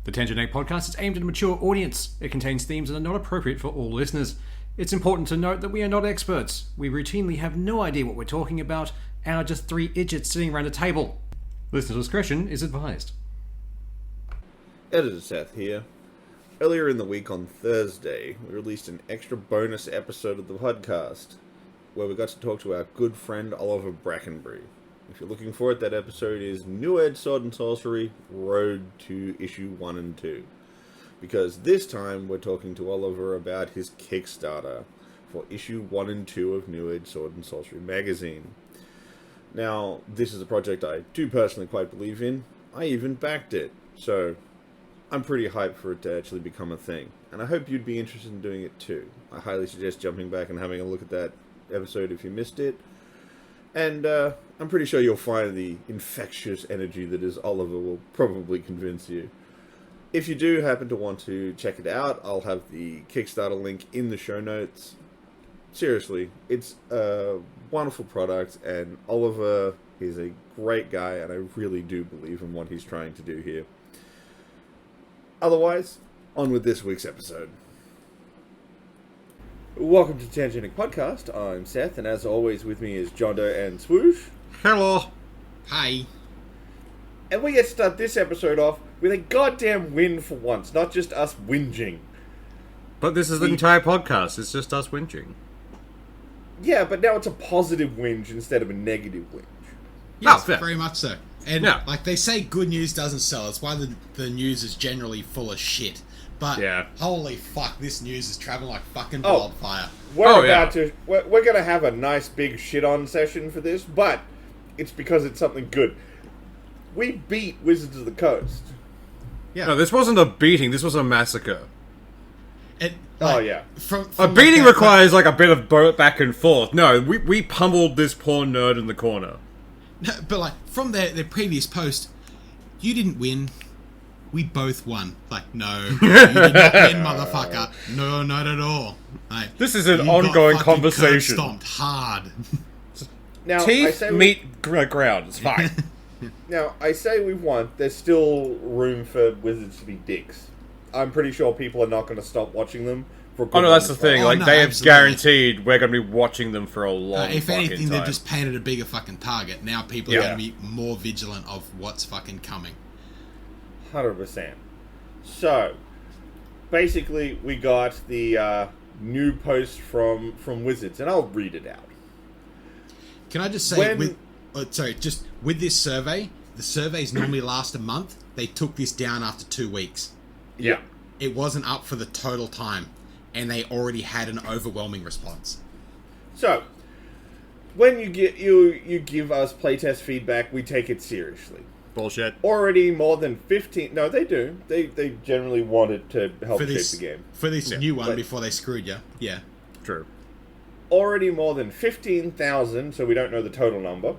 The Tangent Egg podcast is aimed at a mature audience. It contains themes that are not appropriate for all listeners. It's important to note that we are not experts. We routinely have no idea what we're talking about and are just three idiots sitting around a table. Listener discretion is advised. Editor Seth here. Earlier in the week on Thursday, we released an extra bonus episode of the podcast where we got to talk to our good friend Oliver Brackenbury. If you're looking for it, that episode is New Age Sword and Sorcery, Road to Issue 1 and 2. Because this time we're talking to Oliver about his Kickstarter for Issue 1 and 2 of New Age Sword and Sorcery magazine. Now, this is a project I do personally quite believe in. I even backed it, so I'm pretty hyped for it to actually become a thing. And I hope you'd be interested in doing it too. I highly suggest jumping back and having a look at that episode if you missed it. And I'm pretty sure you'll find the infectious energy that is Oliver will probably convince you. If you do happen to want to check it out, I'll have the Kickstarter link in the show notes. Seriously, it's a wonderful product, and Oliver is a great guy, and I really do believe in what he's trying to do here. Otherwise, on with this week's episode. Welcome to Tangent Podcast. I'm Seth, and as always with me is John Doe and Swoosh. Hello. Hi. And we get to start this episode off with a goddamn win for once, not just us whinging. But this is the entire podcast. It's just us whinging. Yeah, but now it's a positive whinge instead of a negative whinge. Yes, fair. very much so. And like they say, good news doesn't sell. It's why the news is generally full of shit. But holy fuck, this news is traveling like fucking wildfire. We're gonna have a nice big shit on session for this, but it's because it's something good. We beat Wizards of the Coast. Yeah. No, this wasn't a beating. This was a massacre. From a beating requires like a bit of back and forth. No, we pummeled this poor nerd in the corner. No, but like from their previous post, you didn't win. We both won. Like, no, you did not win, motherfucker. No, not at all. Like, this is an ongoing conversation. Stomped hard. Now, teeth meet ground. It's fine. Now, I say we've won. There's still room for Wizards to be dicks. I'm pretty sure people are not going to stop watching them for a good that's the thing. Oh, like, no, they have absolutely. Guaranteed we're going to be watching them for a long if fucking anything, time. they've just painted a bigger fucking target. Now people are going to be more vigilant of what's fucking coming. 100%. So, basically, we got the new post from Wizards, and I'll read it out. Can I just say, with this survey, the surveys normally last a month. They took this down after 2 weeks. Yeah. It wasn't up for the total time, and they already had an overwhelming response. So, when you give us playtest feedback, we take it seriously. Bullshit. Already more than 15... No, they do. They generally want it to help shape the game. For this new one, before they screwed you. Yeah. True. Already more than 15,000, so we don't know the total number,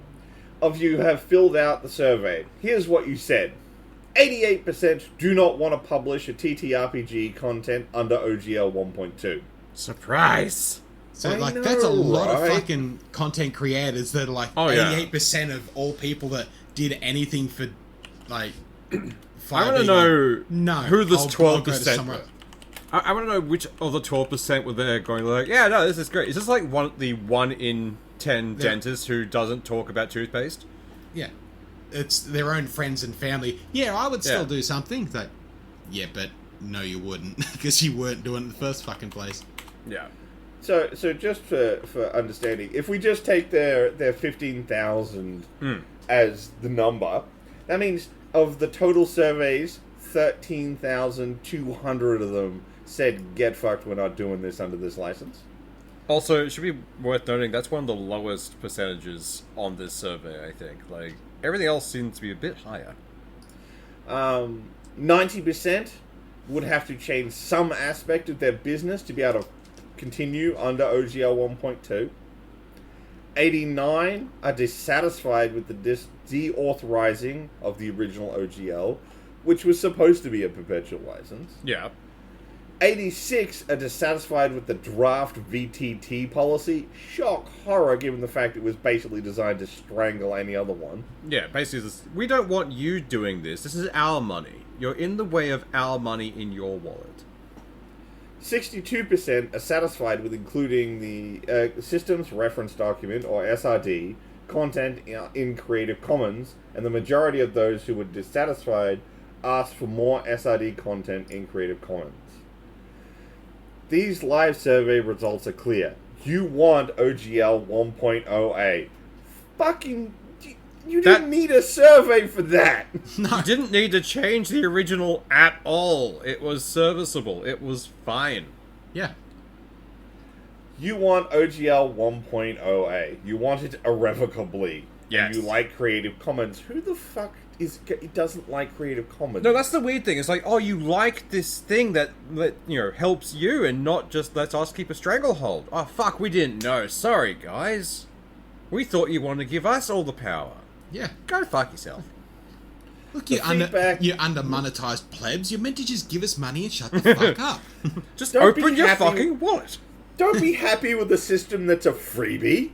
of you have filled out the survey. Here's what you said. 88% do not want to publish a TTRPG content under OGL 1.2. Surprise! So, I know, that's a lot of right? fucking content creators that are like 88% of all people that did anything for, like, I want to know who this I'll 12% were. I want to know which of the 12% were there going like, yeah, no, this is great. Is this like the 1 in 10 dentist who doesn't talk about toothpaste? Yeah. It's their own friends and family. Yeah, I would still do something. It's like, yeah, but no, you wouldn't. Because you weren't doing it in the first fucking place. Yeah. So just for understanding, if we just take their 15,000 as the number, that means of the total surveys, 13,200 of them said, get fucked, we're not doing this under this license. Also, it should be worth noting, that's one of the lowest percentages on this survey, I think. Like, everything else seems to be a bit higher. 90% would have to change some aspect of their business to be able to continue under OGL 1.2. 89 are dissatisfied with the deauthorizing of the original OGL, which was supposed to be a perpetual license. Yeah. 86 are dissatisfied with the draft VTT policy. Shock horror, given the fact it was basically designed to strangle any other one. Yeah, basically, we don't want you doing this. This is our money. You're in the way of our money in your wallet. 62% are satisfied with including the Systems Reference Document, or SRD, content in Creative Commons, and the majority of those who were dissatisfied asked for more SRD content in Creative Commons. These live survey results are clear. You want OGL 1.0A. Fucking... You didn't need a survey for that! No. You didn't need to change the original at all. It was serviceable. It was fine. Yeah. You want OGL 1.0A. You want it irrevocably. Yes. And you like Creative Commons. Who the fuck doesn't like Creative Commons? No, that's the weird thing. It's like, oh, you like this thing that helps you and not just lets us keep a stranglehold. Oh, fuck, we didn't know. Sorry, guys. We thought you wanted to give us all the power. Yeah. Go fuck yourself. Look, you under monetized plebs. You're meant to just give us money and shut the fuck up. Just Don't open be your happy. fucking wallet. Don't be happy with a system that's a freebie.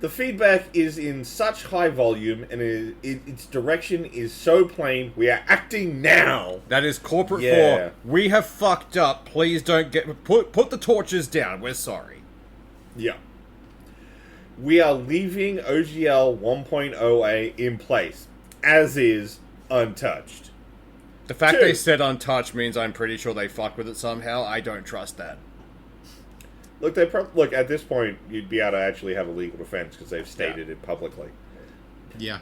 The feedback is in such high volume and its direction is so plain. We are acting now. That is corporate Yeah. for, we have fucked up. Please don't put the torches down. We're sorry. Yeah. We are leaving OGL 1.0A in place, as is, untouched. The fact 2. they said untouched means I'm pretty sure they fucked with it somehow. I don't trust that. Look, at this point, you'd be able to actually have a legal defense because they've stated it publicly. Yeah.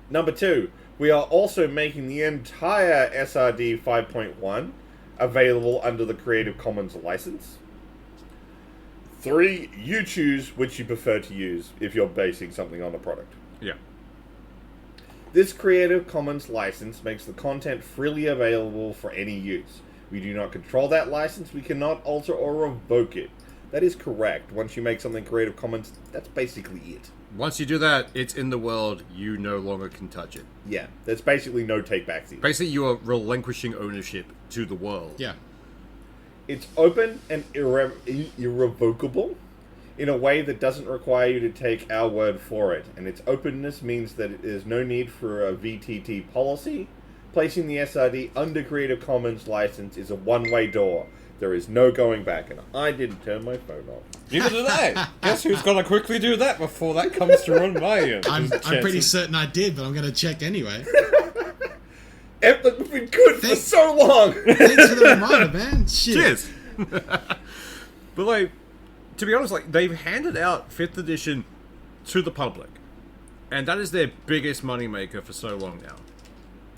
Number 2, we are also making the entire SRD 5.1 available under the Creative Commons license. 3, you choose which you prefer to use if you're basing something on a product. Yeah. This Creative Commons license makes the content freely available for any use. We do not control that license. We cannot alter or revoke it. That is correct. Once you make something Creative Commons, that's basically it. Once you do that, it's in the world. You no longer can touch it. Yeah, there's basically no take-backs here. Basically, you are relinquishing ownership to the world. Yeah. It's open and irrevocable in a way that doesn't require you to take our word for it. And its openness means that there's no need for a VTT policy. Placing the SRD under Creative Commons license is a one-way door. There is no going back, and I didn't turn my phone off. Neither did I. Guess who's gonna quickly do that before that comes through on my end? I'm pretty certain I did, but I'm going to check anyway. We've been good for so long! Thanks for the reminder, man. Shit. Cheers. But like, to be honest, like they've handed out 5th edition to the public, and that is their biggest moneymaker for so long now.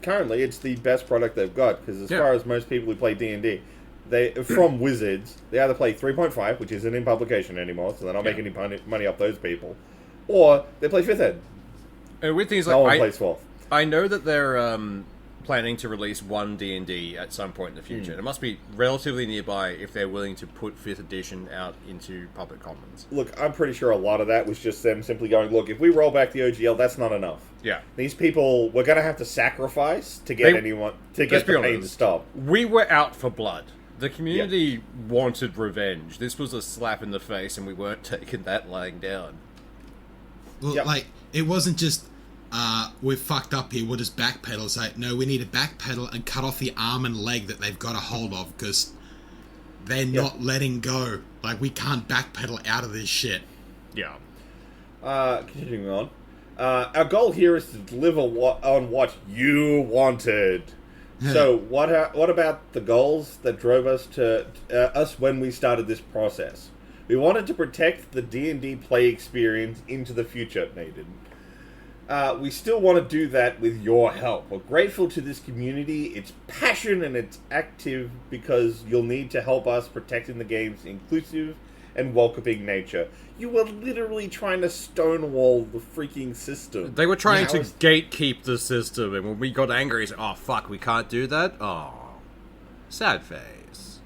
Currently, it's the best product they've got, because as far as most people who play D&D, from Wizards, they either play 3.5, which isn't in publication anymore, so they're not making any money off those people, or they play 5th Ed. And the weird thing is, No one like, plays 4th. I know that they're planning to release one D&D at some point in the future. It must be relatively nearby if they're willing to put 5th edition out into public commons. Look, I'm pretty sure a lot of that was just them simply going, look, if we roll back the OGL, that's not enough. Yeah. These people, we're going to have to sacrifice to get the pain to stop. We were out for blood. The community wanted revenge. This was a slap in the face, and we weren't taking that lying down. Well, like, it wasn't just, we're fucked up here, we'll just backpedal. It's like, no, we need to backpedal and cut off the arm and leg that they've got a hold of, because they're not letting go. Like, we can't backpedal out of this shit. Yeah. Continuing on. Our goal here is to deliver on what you wanted. So, what about the goals that drove us to us when we started this process? We wanted to protect the D&D play experience into the future. No, you didn't. We still want to do that with your help. We're grateful to this community, its passion, and it's active because you'll need to help us protecting the game's inclusive and welcoming nature. You were literally trying to stonewall the freaking system. They were trying to gatekeep the system, and when we got angry, it's like, oh, fuck, we can't do that? Oh. Sad face.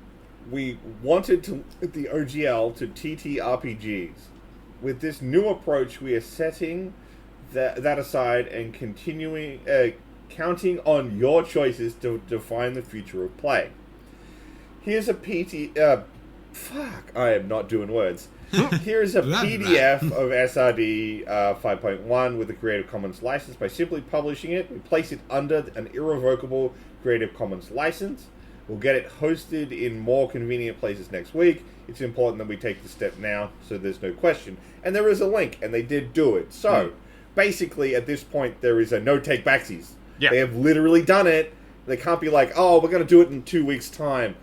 We wanted to the OGL to TTRPGs. With this new approach, we are setting that aside and continuing counting on your choices to define the future of play. Here's a Fuck, I am not doing words. Here is a Love PDF of SRD 5.1 with the Creative Commons license. By simply publishing it, we place it under an irrevocable Creative Commons license. We'll get it hosted in more convenient places next week. It's important that we take the step now, so there's no question. And there is a link, and they did do it. So, basically, at this point, there is a no take backsies. Yeah. They have literally done it. They can't be like, oh, we're going to do it in 2 weeks' time,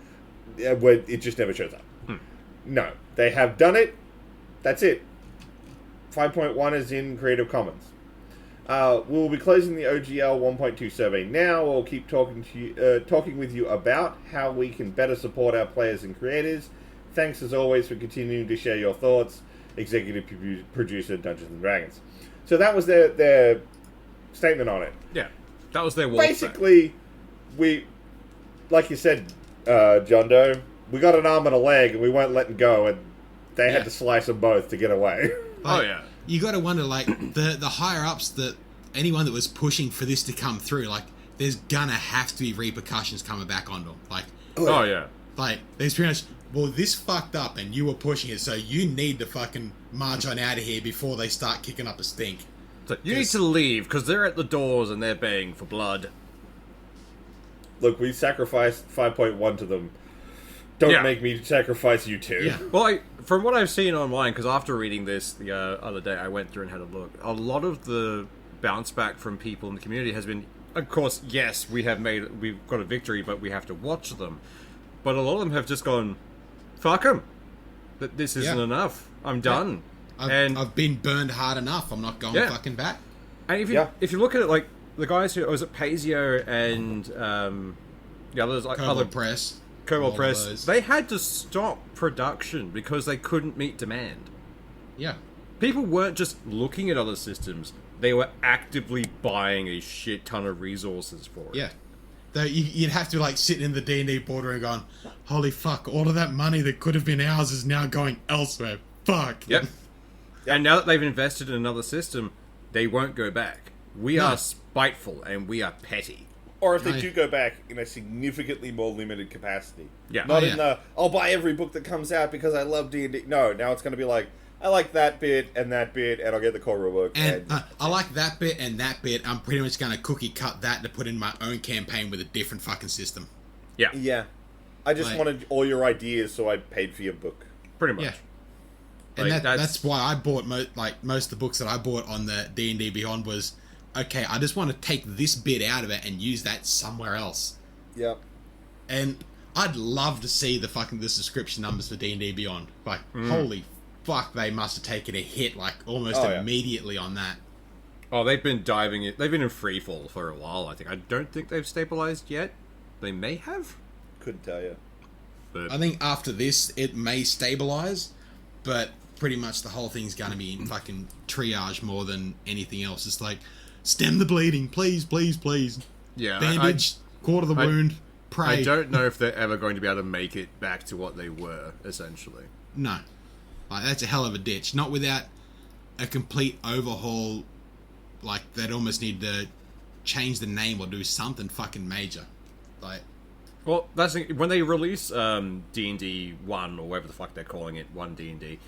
where it just never shows up. No, they have done it. That's it. 5.1 is in Creative Commons. We'll be closing the OGL 1.2 survey now. We'll keep talking with you about how we can better support our players and creators. Thanks as always for continuing to share your thoughts. Executive Producer, Dungeons and Dragons. So that was their statement on it. Yeah, that was their walkthrough. Basically, we, like you said, John Doe, we got an arm and a leg, and we weren't letting go, and they had to slice them both to get away. Oh, yeah. You got to wonder, like, the higher ups, that anyone that was pushing for this to come through, like, there's gonna have to be repercussions coming back on them. Like, Oh, yeah. like, there's pretty much, well, this fucked up and you were pushing it, so you need to fucking march on out of here before they start kicking up a stink. So you need to leave, because they're at the doors and they're begging for blood. Look, we sacrificed 5.1 to them. Don't make me sacrifice you too. Yeah. Well, from what I've seen online, because after reading this the other day, I went through and had a look. A lot of the bounce back from people in the community has been, of course, yes, we've got a victory, but we have to watch them. But a lot of them have just gone, fuck them. That this isn't enough. I'm done. I've been burned hard enough. I'm not going fucking back. And if you look at it, like the guys who was it Pazio and the others, like Cobalt Press. Cobalt Press, they had to stop production because they couldn't meet demand. Yeah. People weren't just looking at other systems; they were actively buying a shit ton of resources for it. Yeah. You'd have to like sit in the D&D boardroom going, holy fuck, all of that money that could have been ours is now going elsewhere. Fuck. Yep. And now that they've invested in another system, they won't go back. We are spiteful and we are petty. Or if they do go back in a significantly more limited capacity. Yeah. Not in the, I'll buy every book that comes out because I love D&D. No, now it's going to be like, I like that bit, and I'll get the core rule book. And I like that bit and that bit. I'm pretty much going to cookie cut that to put in my own campaign with a different fucking system. Yeah. Yeah. I just Like- wanted all your ideas, so I paid for your book. Pretty much. Yeah. And Like, that's why I bought most of the books that I bought on the D&D Beyond was, okay, I just want to take this bit out of it and use that somewhere else. Yep. And I'd love to see the subscription numbers for D&D Beyond. Like, holy fuck, they must have taken a hit, like, almost immediately on that. Oh, they've been diving it. They've been in free fall for a while, I think. I don't think they've stabilized yet. They may have. Couldn't tell you. But I think after this, it may stabilize, but pretty much the whole thing's going to be in fucking triage more than anything else. It's like, stem the bleeding, please, please, please. yeah, Bandage, quarter the wound, pray. I don't know if they're ever going to be able to make it back to what they were, essentially. No. Like, that's a hell of a ditch. Not without a complete overhaul. Like, they'd almost need to change the name or do something fucking major. Like, Well, that's the thing. When they release D&D 1, or whatever the fuck they're calling it, 1 D&D,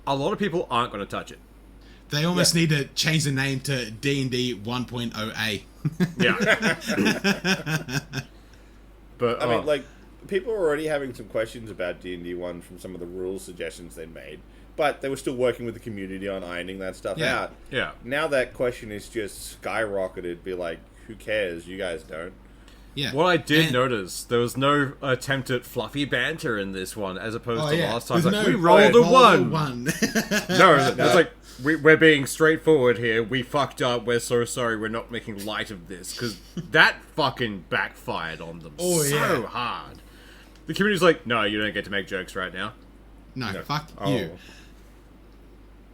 a lot of people aren't going to touch it. they almost need to change the name to D&D 1.0A. Yeah. But I mean, like, people were already having some questions about D&D 1 from some of the rules suggestions they made, but they were still working with the community on ironing that stuff out. Yeah. Now that question is just skyrocketed. Be like, who cares? You guys don't. Yeah. What I did notice, there was no attempt at fluffy banter in this one, as opposed to last time. There's Like, no we rolled a one. No, It's like, we're being straightforward here. We fucked up. We're so sorry. We're not making light of this. Because that fucking backfired on them so hard. The community's like, no, you don't get to make jokes right now. No, fuck you.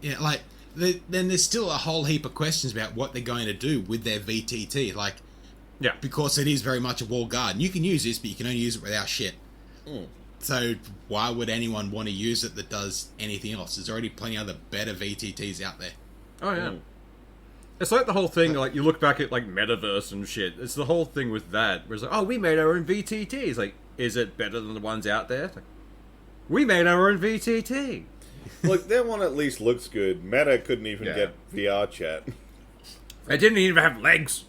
Yeah, like, then there's still a whole heap of questions about what they're going to do with their VTT. Like, Yeah. because it is very much a walled garden. You can use this, but you can only use it without shit. So why would anyone want to use it that does anything else? There's already plenty other better VTTs out there. Oh, yeah. It's like the whole thing, like, you look back at, like, Metaverse and shit. It's the whole thing with that, where it's like, oh, we made our own VTT. It's like, is it better than the ones out there? It's like, We made our own VTT. Look, that one at least looks good. Meta couldn't even get VR chat. It didn't even have legs.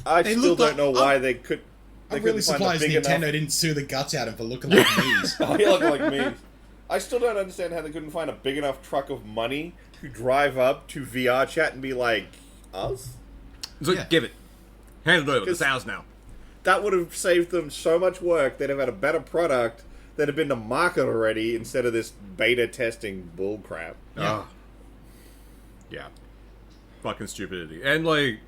I still don't know why they could. I'm really surprised Nintendo didn't sue the guts out of him for looking like me's. Oh, you look like me. I still don't understand how they couldn't find a big enough truck of money to drive up to VR chat and be like, us? So give it. Hand it over. It's ours now. That would have saved them so much work. They'd have had a better product that had been to market already instead of this beta testing bullcrap. Yeah. Fucking stupidity. And, like,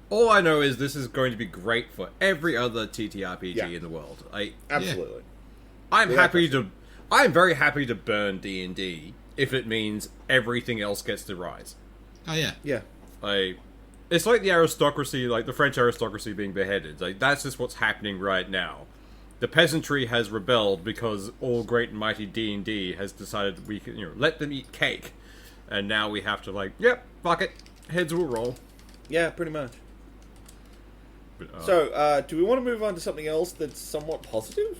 all I know is this is going to be great for every other TTRPG in the world. Absolutely. I'm very happy to burn D&D if it means everything else gets to rise. Oh, yeah. Yeah. It's like the aristocracy, like the French aristocracy being beheaded. Like, that's just what's happening right now. The peasantry has rebelled because all great and mighty D&D has decided that we can, let them eat cake. And now we have to, fuck it. Heads will roll. Yeah, pretty much. But, so, do we want to move on to something else that's somewhat positive?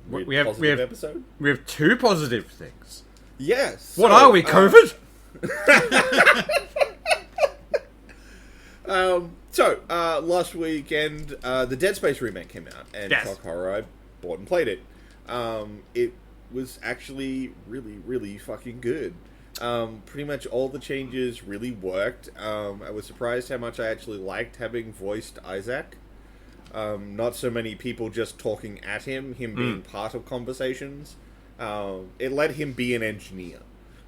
We have episode? We have two positive things. Yes. What are we, COVID? Last weekend, the Dead Space remake came out, and shock horror, I bought and played it. It was actually really, really fucking good. Pretty much all the changes really worked. I was surprised how much I actually liked having voiced Isaac. Not so many people just talking at him being part of conversations. It let him be an engineer.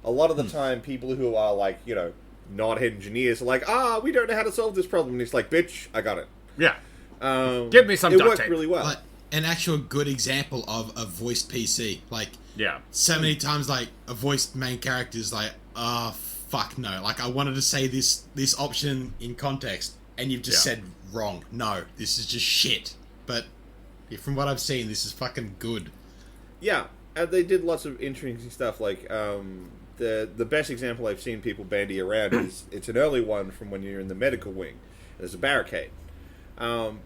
A lot of the time, people who are not engineers are like, we don't know how to solve this problem. And he's like, bitch, I got it. Yeah. Give me some duct tape. It worked really well. Like, an actual good example of a voiced PC. So many times, a voiced main character is like, oh, fuck no. I wanted to say this option in context, and you've just said wrong. No, this is just shit. But from what I've seen, this is fucking good. Yeah, they did lots of interesting stuff. The best example I've seen people bandy around is it's an early one from when you're in the medical wing. There's a barricade.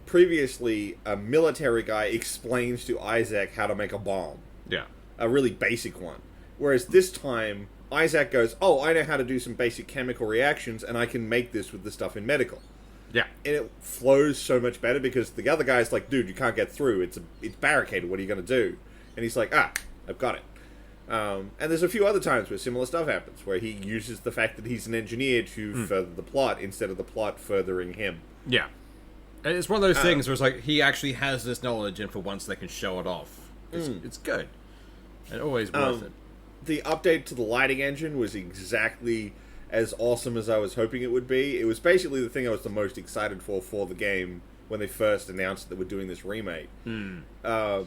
Previously, a military guy explains to Isaac how to make a bomb. Yeah. A really basic one. Whereas this time, Isaac goes, I know how to do some basic chemical reactions, and I can make this with the stuff in medical. Yeah. And it flows so much better because the other guy's like, dude, you can't get through. It's barricaded. What are you going to do? And he's like, I've got it. And there's a few other times where similar stuff happens, where he uses the fact that he's an engineer to further the plot instead of the plot furthering him. Yeah. And it's one of those things where it's he actually has this knowledge, and for once they can show it off. It's good. And always worth it. The update to the lighting engine was exactly as awesome as I was hoping it would be. It was basically the thing I was the most excited for the game when they first announced that we're doing this remake. Other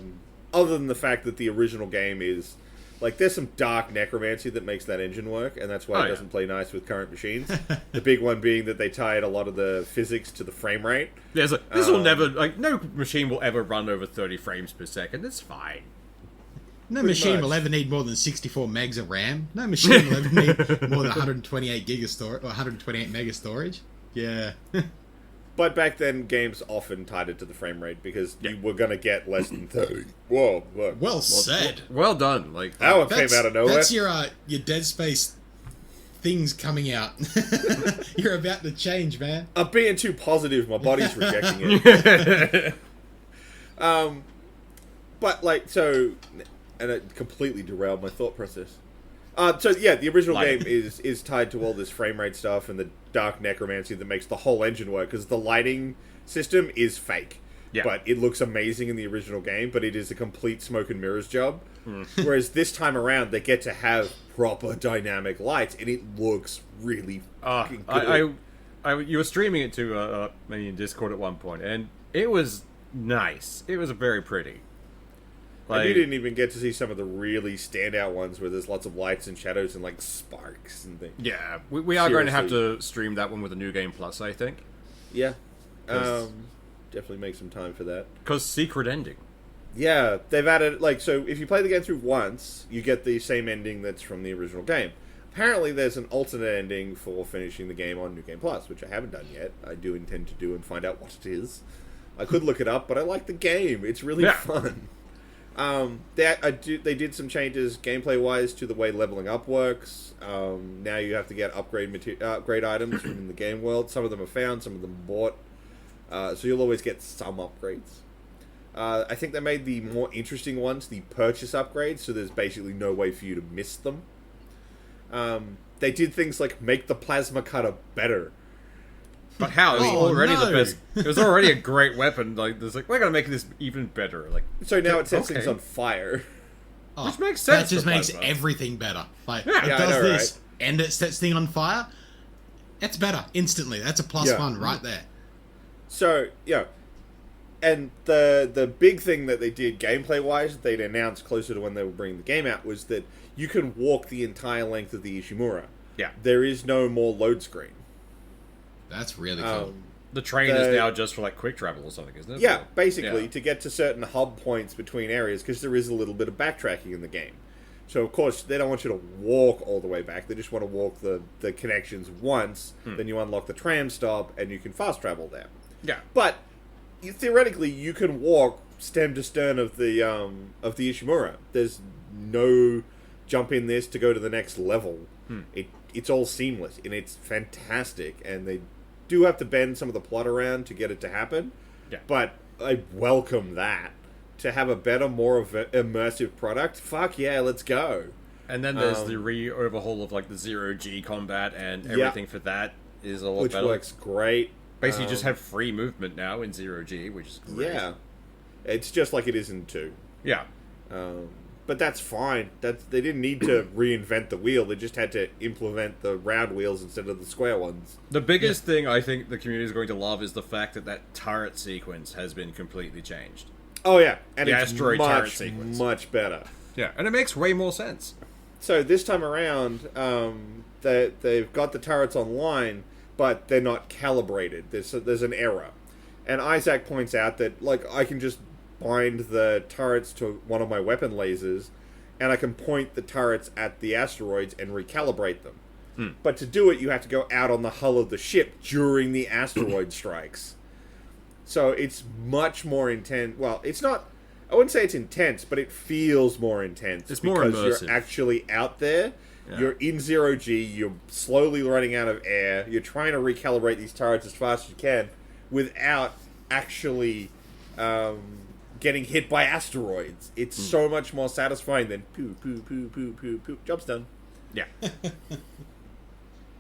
than the fact that the original game is... there's some dark necromancy that makes that engine work, and that's why it doesn't play nice with current machines. The big one being that they tied a lot of the physics to the frame rate. Yeah, this will never... no machine will ever run over 30 frames per second. It's fine. No machine will ever need more than 64 megs of RAM. No machine will ever need more than 128 gig of storage, or 128 meg of storage. Yeah. But back then, games often tied it to the frame rate because you were going to get less than 30. Whoa. Well said. Well done. That one came out of nowhere. That's your Dead Space things coming out. You're about to change, man. I'm being too positive. My body's rejecting it. And it completely derailed my thought process. The original game is tied to all this frame rate stuff and the dark necromancy that makes the whole engine work, because the lighting system is fake. Yeah. But it looks amazing in the original game, but it is a complete smoke and mirrors job. Whereas this time around, they get to have proper dynamic lights, and it looks really fucking good. You were streaming it to me in Discord at one point, and it was nice. It was very pretty. And you didn't even get to see some of the really standout ones where there's lots of lights and shadows and sparks and things. Yeah, we are going to have to stream that one with a New Game Plus, I think. Yeah, definitely make some time for that. Because secret ending. Yeah, they've added so if you play the game through once, you get the same ending that's from the original game. Apparently, there's an alternate ending for finishing the game on New Game Plus, which I haven't done yet. I do intend to do and find out what it is. I could look it up, but I like the game. It's really fun. They did some changes gameplay-wise to the way leveling up works. Now you have to get upgrade items from the game world. Some of them are found, some of them bought. So you'll always get some upgrades. I think they made the more interesting ones the purchase upgrades, so there's basically no way for you to miss them. They did things like make the plasma cutter better. But how? It was already the best. It was already a great weapon. Like, there's like, we're gonna make this even better. Like, so now it sets things on fire. Which makes sense. That just makes plasma. everything better. Like, Yeah. it Yeah, I does know, this, right? and it sets thing on fire. It's better instantly. That's a plus one right there. So, yeah. And the big thing that they did gameplay-wise, that they'd announced closer to when they were bringing the game out, was that you can walk the entire length of the Ishimura. Yeah. There is no more load screen. That's really cool. The train is now just for like quick travel or something, isn't it? Yeah, basically, to get to certain hub points between areas, because there is a little bit of backtracking in the game. So, of course, they don't want you to walk all the way back. They just want to walk the connections once, then you unlock the tram stop, and you can fast travel there. Yeah. But, theoretically, you can walk stem to stern of the Ishimura. There's no jump in this to go to the next level. It's all seamless, and it's fantastic, and they do have to bend some of the plot around to get it to happen. Yeah. But I welcome that. To have a better, more immersive product, fuck yeah, let's go. And then there's the re-overhaul of like the 0G combat, and everything for that is a lot better. Which works great. Basically, just have free movement now in 0G, which is great. Yeah. It's just like it is in 2. Yeah. But that's fine. They didn't need to reinvent the wheel. They just had to implement the round wheels instead of the square ones. The biggest thing I think the community is going to love is the fact that that turret sequence has been completely changed. Oh yeah, and The it's asteroid turret much, sequence. much better. Yeah, and it makes way more sense. So this time around, they've got the turrets online, but they're not calibrated. There's an error. And Isaac points out that, like, I can just bind the turrets to one of my weapon lasers, and I can point the turrets at the asteroids and recalibrate them. But to do it, you have to go out on the hull of the ship during the asteroid strikes. So it's much more intense. Well, it's not... I wouldn't say it's intense, but it feels more intense. It's more immersive. Because you're actually out there. Yeah. You're in 0G. You're slowly running out of air. You're trying to recalibrate these turrets as fast as you can without actually getting hit by asteroids. It's so much more satisfying than poo, poo, poo, poo, poo, poo. Job's done. Yeah.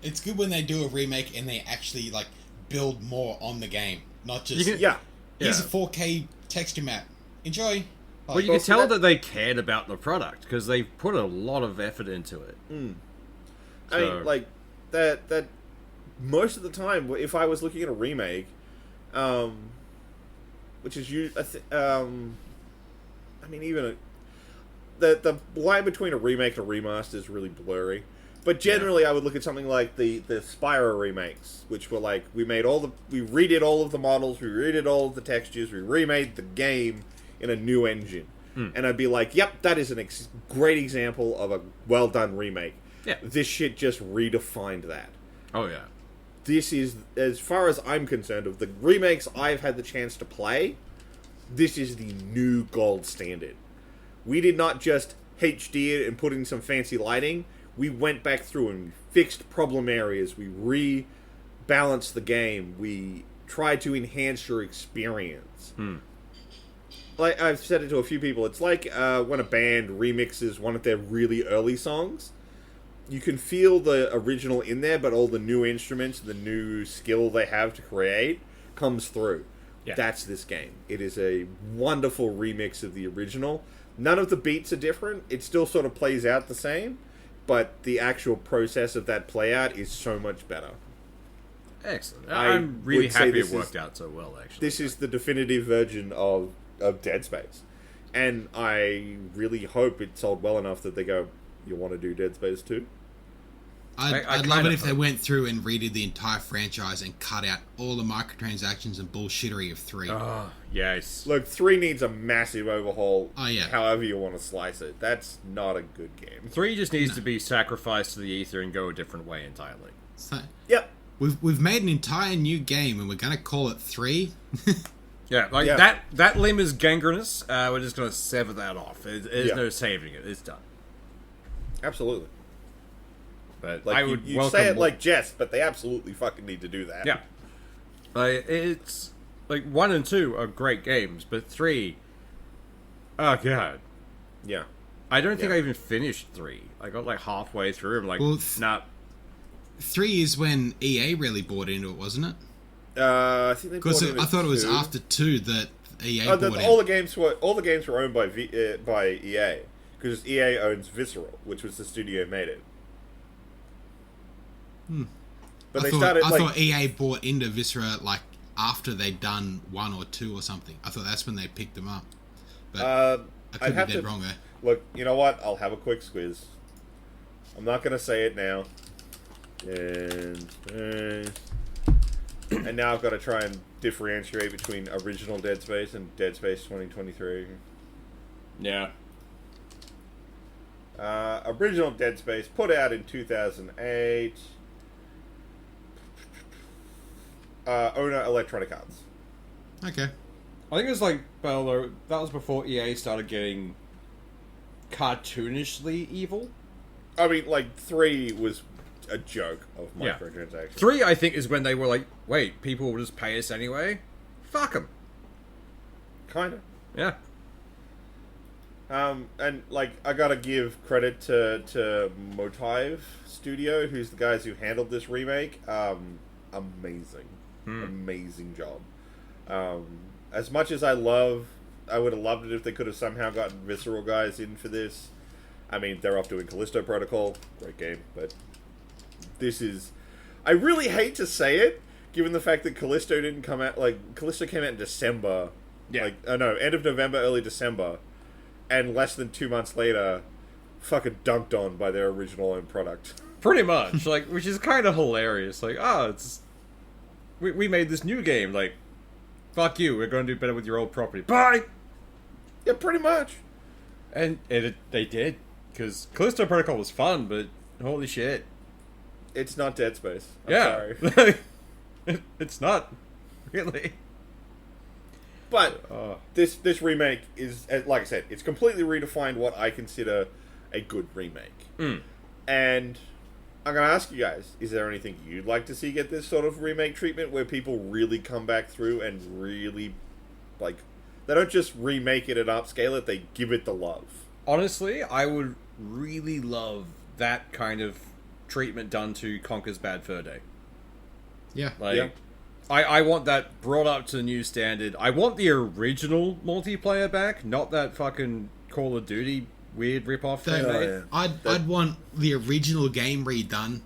It's good when they do a remake and they actually, like, build more on the game. Not just... Here's a 4K texture map. Enjoy. Well, you can tell that they cared about the product because they put a lot of effort into it. I mean, like that. Most of the time, if I was looking at a remake, which is I mean, even the line between a remake and a remaster is really blurry. But generally, I would look at something like the Spyro remakes, which were like we redid all of the models, we redid all of the textures, we remade the game in a new engine, and I'd be like, "Yep, that is a great example of a well done remake." Yeah, this shit just redefined that. Oh yeah, this is, as far as I'm concerned, of the remakes I've had the chance to play, this is the new gold standard. We did not just HD it and put in some fancy lighting. We went back through and fixed problem areas. We rebalanced the game. We tried to enhance your experience. Like I've said it to a few people, it's like when a band remixes one of their really early songs. You can feel the original in there, but all the new instruments, the new skill they have to create comes through. Yeah. That's this game. It is a wonderful remix of the original. None of the beats are different. It still sort of plays out the same. But the actual process of that play out is so much better. Excellent. I'm really happy it worked out so well, actually. This is the definitive version of Dead Space. And I really hope it sold well enough that they go, you want to do Dead Space 2? I'd love it if they went through and redid the entire franchise and cut out all the microtransactions and bullshittery of 3. Oh, yes. Look, 3 needs a massive overhaul. Oh, yeah. However you want to slice it. That's not a good game. 3 just needs to be sacrificed to the ether and go a different way entirely. So, yep. We've made an entire new game and we're going to call it 3? Yeah, like that limb is gangrenous. We're just gonna sever that off. There's no saving it. It's done. Absolutely. But Like, I would you welcome say it like jest, but they absolutely fucking need to do that. Yeah. It's like 1 and 2 are great games, but 3, oh god, Yeah. I don't think I even finished 3. I got like halfway through. I'm like, nah. 3 is when EA really bought into it, wasn't it? I think they bought Because into I thought it was 2. after 2 that EA bought in. All the games were owned by EA, because EA owns Visceral, which was the studio who made it. But I they thought EA bought into Viscera like after they'd done 1 or 2 or something. I thought that's when they picked them up. But I could be dead wrong there. Look, you know what? I'll have a quick squiz. I'm not gonna say it now. And now I've got to try and differentiate between original Dead Space and Dead Space 2023. Yeah. Original Dead Space, put out in 2008. Owner Electronic Arts. Okay. I think it was like, well, that was before EA started getting cartoonishly evil. I mean, like, 3 was a joke of microtransactions. 3, I think, is when they were like, wait, people will just pay us anyway? Fuck them. Kinda. Yeah. And, like, I gotta give credit to Motive Studio, who's the guys who handled this remake. Amazing. Amazing job. As much as I would have loved it if they could have somehow gotten Visceral guys in for this. I mean, they're off doing Callisto Protocol. Great game, but this is... I really hate to say it, given the fact that Callisto didn't come out... Like, Callisto came out in December. Yeah. End of November, early December. And less than 2 months later, fucking dunked on by their original own product. Pretty much. Like, which is kind of hilarious. Like, it's... We made this new game. Like, fuck you. We're going to do better with your old property. Bye! Yeah, pretty much. And they did. Because Callisto Protocol was fun, but holy shit. It's not Dead Space. I'm Yeah. sorry. It's not. Really. But this remake is, like I said, it's completely redefined what I consider a good remake. And I'm going to ask you guys, is there anything you'd like to see get this sort of remake treatment where people really come back through and really, like, they don't just remake it and upscale it, they give it the love? Honestly, I would really love that kind of treatment done to Conker's Bad Fur Day. Yeah. Like, Yeah. I want that brought up to the new standard. I want the original multiplayer back, not that fucking Call of Duty weird rip-off they made. I'd want the original game redone,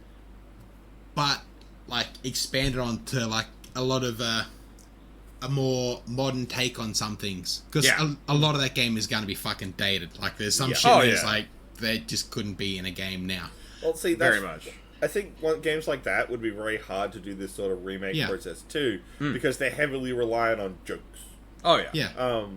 but like expanded on to like a lot of a more modern take on some things, because a lot of that game is going to be fucking dated. Like there's some shit that's like they just couldn't be in a game now. Well, see, that's, very much. I think games like that would be very hard to do this sort of remake process too, because they're heavily reliant on jokes. Oh yeah. Yeah.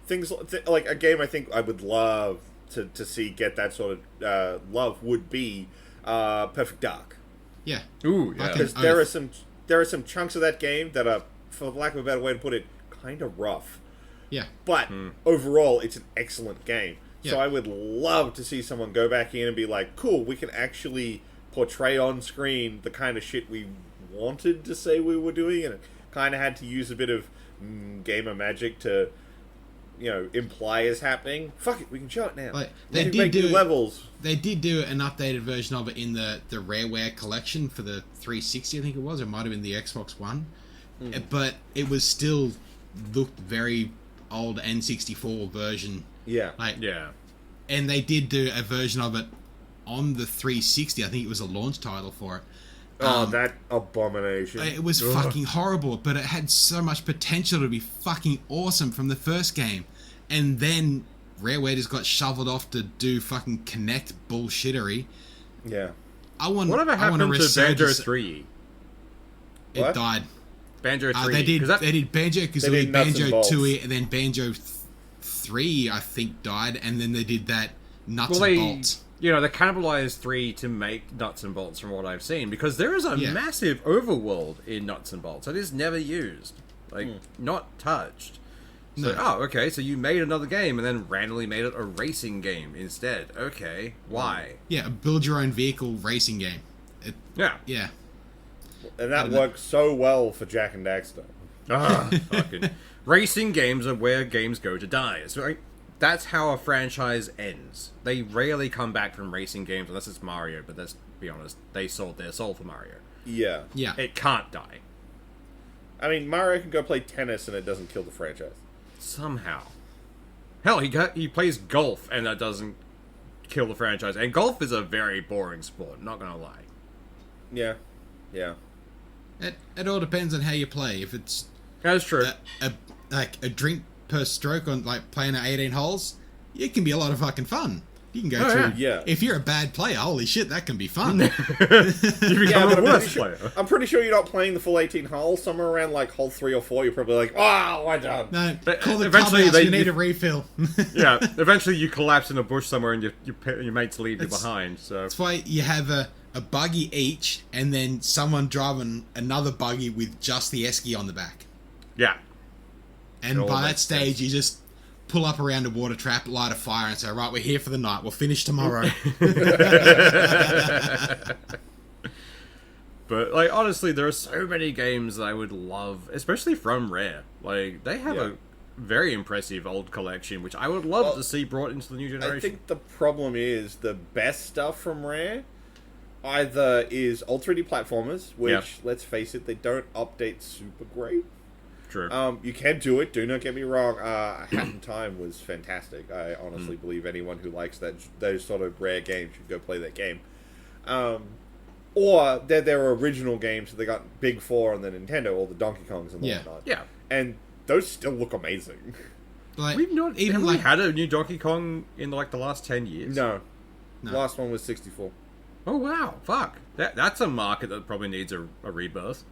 Things like a game I think I would love to see get that sort of love would be Perfect Dark. Yeah. Ooh, yeah. Because there are some chunks of that game that are, for lack of a better way to put it, kind of rough. Yeah. But overall, it's an excellent game. Yeah. So I would love to see someone go back in and be like, cool, we can actually portray on screen the kind of shit we wanted to say we were doing, and it kind of had to use a bit of gamer magic to, imply is happening. Fuck it, we can show it now. Like, they did do levels. They did do an updated version of it in the Rareware collection for the 360, I think it was. It might have been the Xbox One. But it was still looked very old N64 version. Yeah. And they did do a version of it on the 360. I think it was a launch title for it. That abomination. It was fucking horrible, but it had so much potential to be fucking awesome from the first game. And then Rareware just got shoveled off to do fucking Connect bullshittery. Yeah. Whatever happened to Banjo 3? It What? died. Banjo 3. They did Banjo Kazooie, did Nuts and Banjo Bolts. 2, and then Banjo 3, I think, died, and then they did that Nuts and Bolts. They cannibalized 3 to make Nuts and Bolts from what I've seen, because there is a massive overworld in Nuts and Bolts that is never used. Like, not touched. So, No. oh, okay, so you made another game and then randomly made it a racing game instead. Okay, why? Yeah, a build your own vehicle racing game. Yeah. Yeah. And that works so well for Jack and Daxter. Fucking racing games are where games go to die. So, like, that's how a franchise ends. They rarely come back from racing games unless it's Mario, but let's be honest, they sold their soul for Mario. Yeah. Yeah. It can't die. I mean, Mario can go play tennis and it doesn't kill the franchise. Somehow. Hell, he plays golf and that doesn't kill the franchise. And golf is a very boring sport, not gonna lie. Yeah. Yeah. It all depends on how you play. If it's That's true. like a drink per stroke on like playing at 18 holes, it can be a lot of fucking fun. You can go through. Yeah. If you're a bad player, holy shit, that can be fun. You become a worse player. I'm pretty sure you're not playing the full 18 holes. Somewhere around like hole 3 or 4, you're probably like, oh, we're done. No, But call the eventually clubhouse, they- you need you- a refill. Yeah, eventually you collapse in a bush somewhere and your mates leave you It's- behind, so... That's why you have a buggy each, and then someone driving another buggy with just the esky on the back. Yeah. And It all by that makes stage, sense. you just pull up around a water trap, light a fire, and say, right, we're here for the night. We'll finish tomorrow. But, like, honestly, there are so many games that I would love, especially from Rare. Like, they have a very impressive old collection, which I would love to see brought into the new generation. I think the problem is the best stuff from Rare either is old 3D platformers, which, let's face it, they don't update super great. True. You can do it, do not get me wrong. Hat in Time was fantastic. I honestly believe anyone who likes those sort of Rare games should go play that game. Or they're their original games that they got Big 4 on the Nintendo, all the Donkey Kongs and whatnot. Yeah. And those still look amazing. Like, We've not even even like had a new Donkey Kong in, like, the last 10 years. No. No. Last one was 64. Oh, wow. Fuck. That's a market that probably needs a rebirth.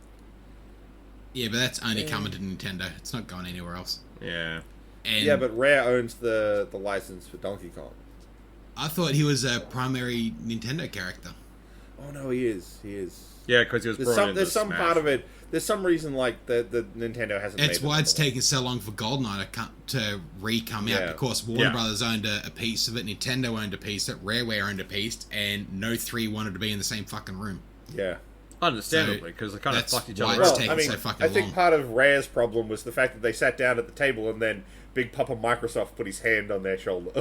yeah, but that's only coming to Nintendo. It's not going anywhere else. Yeah. And Yeah, but Rare owns the license for Donkey Kong. I thought he was a primary Nintendo character. Oh no, he is. He is. Yeah, because he was brought into There's some Smash. part of it. There's some reason like the Nintendo hasn't. That's made why it it's taken so long for GoldenEye to re-come out. Yeah. Of course, Warner Yeah. Brothers owned a piece of it, Nintendo owned a piece of it, Rareware owned a piece, and no three wanted to be in the same fucking room. Yeah. Understandably, because they kind of that's fucked each why other it's up. taken I mean, so fucking I think long. part of Rare's problem was the fact that they sat down at the table and then Big Papa Microsoft put his hand on their shoulder.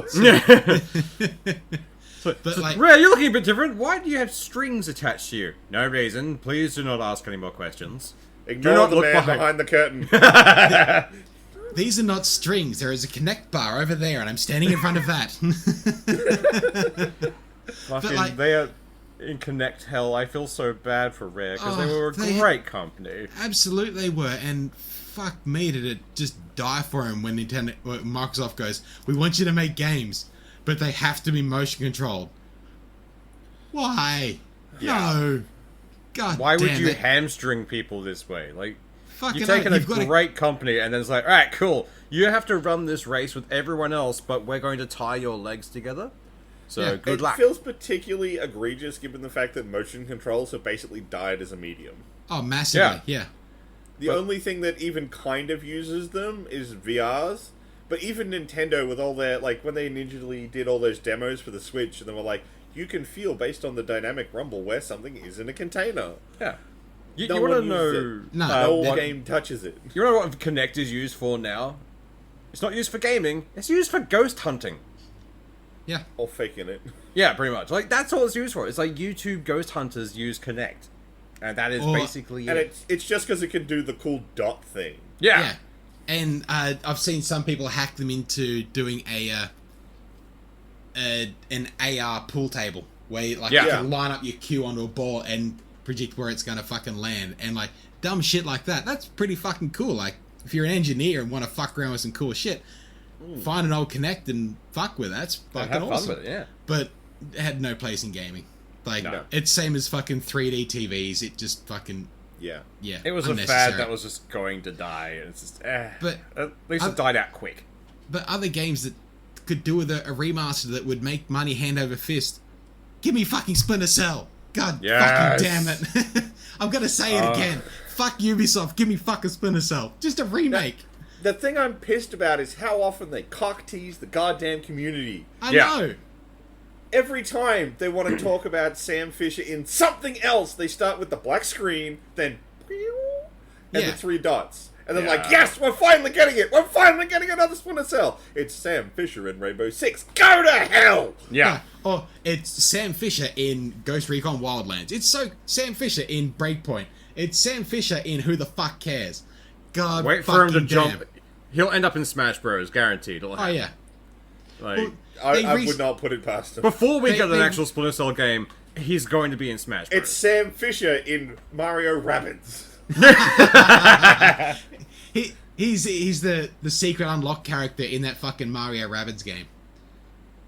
But like, Rare, you're looking a bit different. Why do you have strings attached to you? No reason. Please do not ask any more questions. Ignore not the look man behind- behind the curtain. these are not strings. There is a Connect bar over there, and I'm standing in front of that. Fucking, like- they are in Connect hell. I feel so bad for Rare because they were a great company. Absolutely, they were, and fuck me, did it just die for him when Microsoft goes, "We want you to make games, but they have to be motion controlled." Why? Yeah. No. God Why would damn you it. hamstring people this way? Like, Fucking you've taken a you've got great company and then it's like, all right, cool. You have to run this race with everyone else, but we're going to tie your legs together. So Yeah, good It luck. feels particularly egregious given the fact that motion controls have basically died as a medium. Oh, massively, yeah. The only thing that even kind of uses them is VRs. But even Nintendo, with all their, like, when they initially did all those demos for the Switch, and they were like, you can feel based on the dynamic rumble where something is in a container. Yeah. You No want to one uses know? it. No. No what, game touches it. you know what Connect is used for now? It's not used for gaming. It's used for ghost hunting. Yeah. Or faking it. Yeah, pretty much. Like, that's all it's used for. It's like YouTube ghost hunters use Connect. And that is Or- basically And it. it's just because it can do the cool dot thing. Yeah. Yeah. And I've seen some people hack them into doing an AR pool table where you can line up your cue onto a ball and predict where it's going to fucking land. And like dumb shit like that. That's pretty fucking cool. Like if you're an engineer and want to fuck around with some cool shit, find an old Connect and fuck with it. That's fucking Have fun awesome. with it, yeah. But it had no place in gaming. Like No. it's same as fucking 3D TVs. It just fucking Yeah. It was a unnecessary. fad that was just going to die. And it's just, But at least it died out quick. But other games that could do with a remaster that would make money hand over fist, give me fucking Splinter Cell. God Yes. fucking damn it. I'm gonna say it again. fuck Ubisoft. Give me fucking Splinter Cell. Just a remake. The thing I'm pissed about is how often they cock tease the goddamn community. I know. Every time they want to talk about Sam Fisher in something else, they start with the black screen, then and the 3 dots. And then like, yes, we're finally getting it! We're finally getting another Splinter Cell! It's Sam Fisher in Rainbow Six. Go to hell! Yeah. Or it's Sam Fisher in Ghost Recon Wildlands. It's Sam Fisher in Breakpoint. It's Sam Fisher in Who the Fuck Cares. God Wait for him to fucking jump. damn. He'll end up in Smash Bros. Guaranteed. It'll happen. Oh, yeah. Like, Well, I would not put it past him. before we they- get an they- actual Splinter Cell game, he's going to be in Smash Bros. It's Sam Fisher in Mario Rabbids. He's the secret unlock character in that fucking Mario Rabbids game.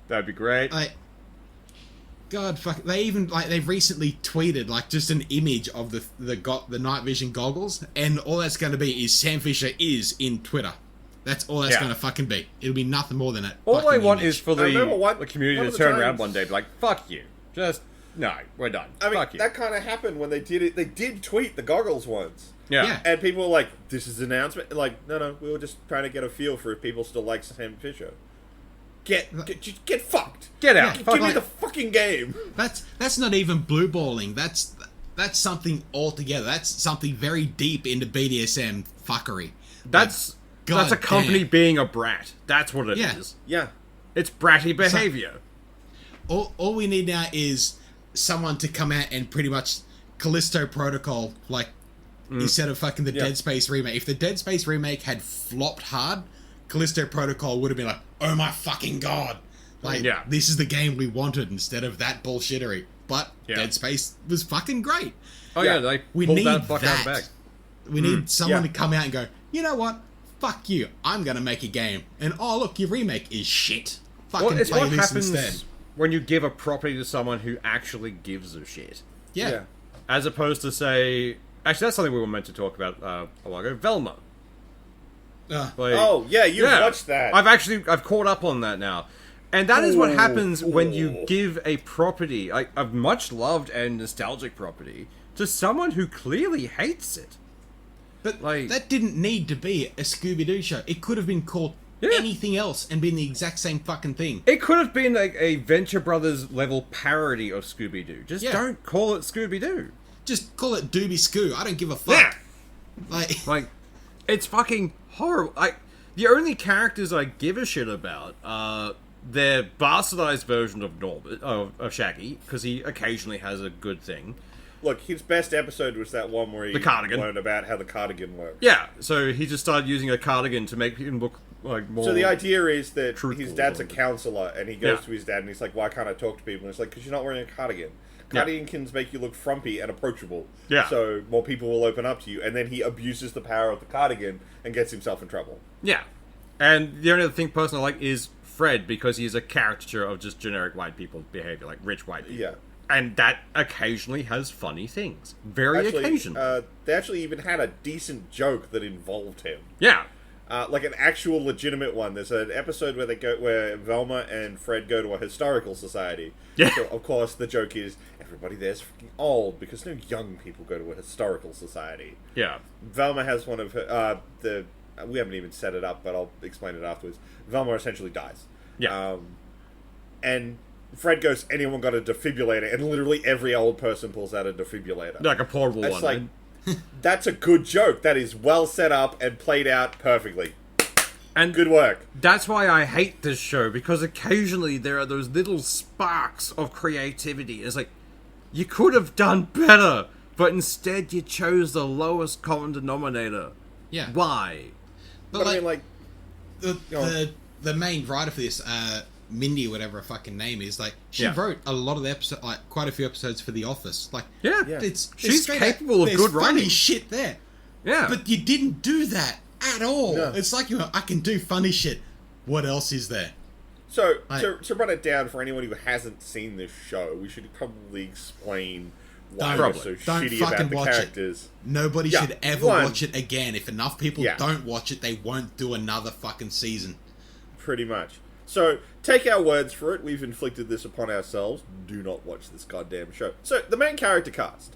That'd be great. Like, God, fuck. They even they've recently tweeted just an image of the night vision goggles, and all that's going to be is Sam Fisher is in Twitter. That's all that's going to fucking be. It'll be nothing more than that. All I want image. is for the community one to of the turn times- around one day and be like, fuck you. Just, no, we're done. I mean, fuck you. that kind of happened when they did it. They did tweet the goggles once. Yeah. And people were like, this is an announcement. Like, no, we were just trying to get a feel for if people still like Sam Fisher. Get fucked. Get out. Yeah, Give me the fucking game. That's not even blue balling. That's something altogether. That's something very deep into BDSM fuckery. That's a company being a brat. That's what it is. Yeah. It's bratty behavior. All we need now is someone to come out and pretty much Callisto Protocol, instead of fucking the Dead Space remake. If the Dead Space remake had flopped hard, Callisto Protocol would have been like, oh my fucking god. This is the game we wanted instead of that bullshittery. But Dead Space was fucking great. Oh yeah, they We pulled need that fuck out of the that. bag. We need someone Yeah. to come out and go, you know what? Fuck you. I'm going to make a game. And oh, look, your remake is shit. Fucking Well, it's play what this happens instead. when you give a property to someone who actually gives a shit. Yeah. As opposed to, say... Actually, that's something we were meant to talk about a while ago. Velma. Like, Oh, yeah, you watched that. I've caught up on that now. And that is what happens when you give a property, a much loved and nostalgic property, to someone who clearly hates it. But Like- that didn't need to be a Scooby-Doo show. It could have been called anything else and been the exact same fucking thing. It could have been a Venture Brothers level parody of Scooby-Doo. Just Yeah. don't call it Scooby-Doo. Just call it Doobie Scoo. I don't give a fuck. Yeah. Like, It's fucking horrible. The only characters I give a shit about are their bastardized version of Shaggy, because he occasionally has a good thing. Look, his best episode was that one where he The cardigan. learned about how the cardigan works. Yeah, so he just started using a cardigan to make him look like more... So the idea is that truthful his dad's a or something. counselor, and he goes Yeah. to his dad, and he's like, why can't I talk to people? And it's like, because you're not wearing a cardigan. Cardigans make you look frumpy and approachable. Yeah. So more people will open up to you, and then he abuses the power of the cardigan and gets himself in trouble. Yeah. And the only other thing person I like is Fred, because he's a caricature of just generic white people behavior, like rich white people. Yeah. And that occasionally has funny things. Very occasionally. They actually even had a decent joke that involved him. Yeah. Like an actual legitimate one. There's an episode where Velma and Fred go to a historical society. Yeah. So of course the joke is everybody there's freaking old because no young people go to a historical society. Yeah. Velma has one of her we haven't even set it up, but I'll explain it afterwards. Velma essentially dies. Yeah. And Fred goes, anyone got a defibrillator? And literally every old person pulls out a defibrillator. Like a portable That's one. like, that's a good joke. That is well set up and played out perfectly. And Good work. that's why I hate this show, because occasionally there are those little sparks of creativity. It's like, you could have done better, but instead you chose the lowest common denominator. yeah. Why? But I mean, like, the main writer for this, Mindy, whatever her fucking name is, she Yeah. wrote a lot of the episodes, quite a few episodes for The Office. Yeah. She's capable of good funny writing. shit there. Yeah. But you didn't do that at all. No. It's like, I can do funny shit. What else is there? so Like- to run it down for anyone who hasn't seen this show, we should probably explain why Don't- we're so don't shitty fucking about the watch it. characters. Nobody Yeah, should ever one. watch it again. If enough people Yeah. don't watch it, they won't do another fucking season. Pretty much. So, take our words for it. We've inflicted this upon ourselves. Do not watch this goddamn show. So, the main character cast.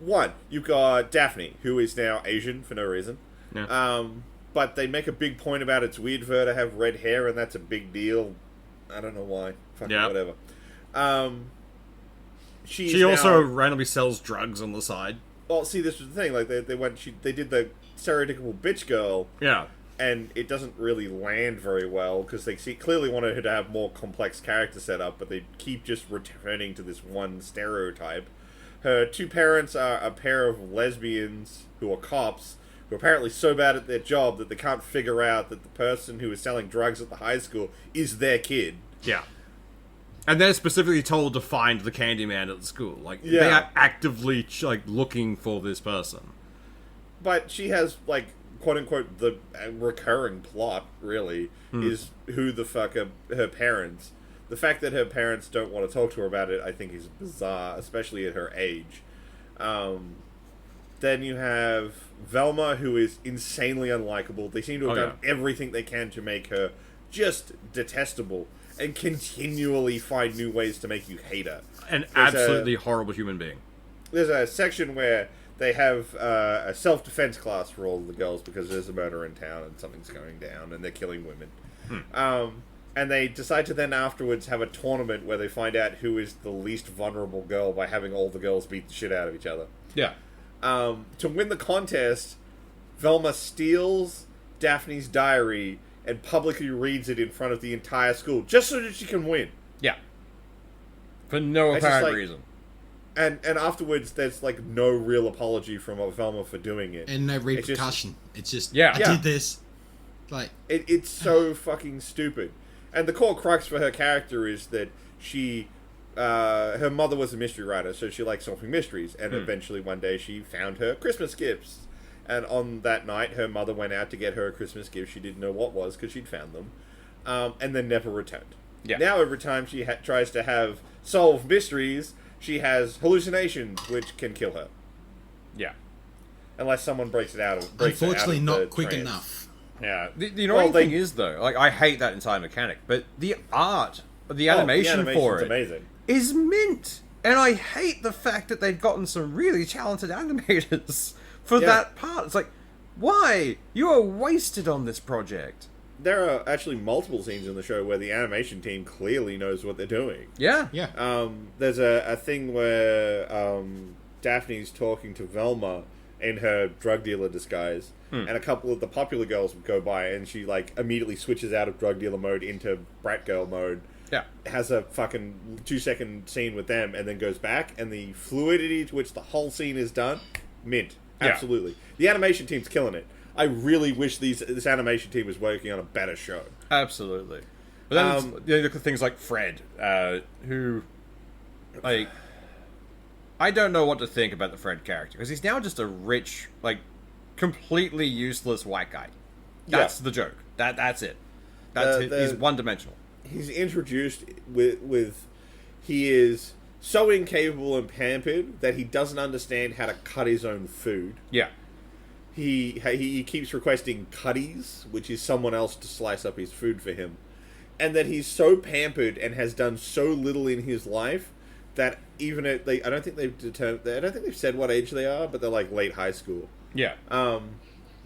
one, you've got Daphne, who is now Asian for no reason. Yeah. But they make a big point about it's weird for her to have red hair, and that's a big deal. I don't know why. Fucking whatever. She also randomly sells drugs on the side. Well, see, this was the thing. Like they did the stereotypical bitch girl. Yeah. And it doesn't really land very well because they clearly wanted her to have more complex character setup, but they keep just returning to this one stereotype. Her two parents are a pair of lesbians who are cops, who are apparently so bad at their job that they can't figure out that the person who is selling drugs at the high school is their kid. Yeah. And they're specifically told to find the Candyman at the school. Like, they are actively, looking for this person. But she has, quote-unquote, the recurring plot, really, is who the fuck are her parents. The fact that her parents don't want to talk to her about it, I think, is bizarre, especially at her age. Then you have Velma, who is insanely unlikable. They seem to have done everything they can to make her just detestable, and continually find new ways to make you hate her. An absolutely horrible human being. There's a section where they have a self-defense class for all of the girls because there's a murder in town and something's going down and they're killing women. And they decide to then afterwards have a tournament where they find out who is the least vulnerable girl by having all the girls beat the shit out of each other. Yeah. To win the contest, Velma steals Daphne's diary and publicly reads it in front of the entire school just so that she can win. Yeah. For no apparent reason. And afterwards, there's no real apology from Velma for doing it, and no repercussion. It's just I did this. It's so fucking stupid. And the core crux for her character is that she, her mother was a mystery writer, so she liked solving mysteries. And eventually, one day, she found her Christmas gifts. And on that night, her mother went out to get her a Christmas gift. She didn't know what was because she'd found them, and then never returned. Yeah. Now every time she tries to solve mysteries, she has hallucinations, which can kill her. Yeah. Unless someone breaks it out. Unfortunately, not quick enough. Yeah. The annoying thing is, though, I hate that entire mechanic, but the art, the animation for it amazing. Is mint. And I hate the fact that they've gotten some really talented animators for that part. It's why? You are wasted on this project. There are actually multiple scenes in the show where the animation team clearly knows what they're doing. Yeah. Yeah. There's a thing where Daphne's talking to Velma in her drug dealer disguise, and a couple of the popular girls go by, and she immediately switches out of drug dealer mode into brat girl mode. Yeah. Has a fucking 2-second scene with them, and then goes back, and the fluidity to which the whole scene is done, mint. Absolutely. The animation team's killing it. I really wish this animation team was working on a better show. Absolutely. But then you look at things like Fred, who, I don't know what to think about the Fred character, because he's now just a rich, completely useless white guy. That's the joke. That's it. He's one-dimensional. He's introduced with he is so incapable and pampered that he doesn't understand how to cut his own food. Yeah. He keeps requesting cutties, which is someone else to slice up his food for him. And that he's so pampered and has done so little in his life that even I don't think they've said what age they are, but they're late high school. Yeah.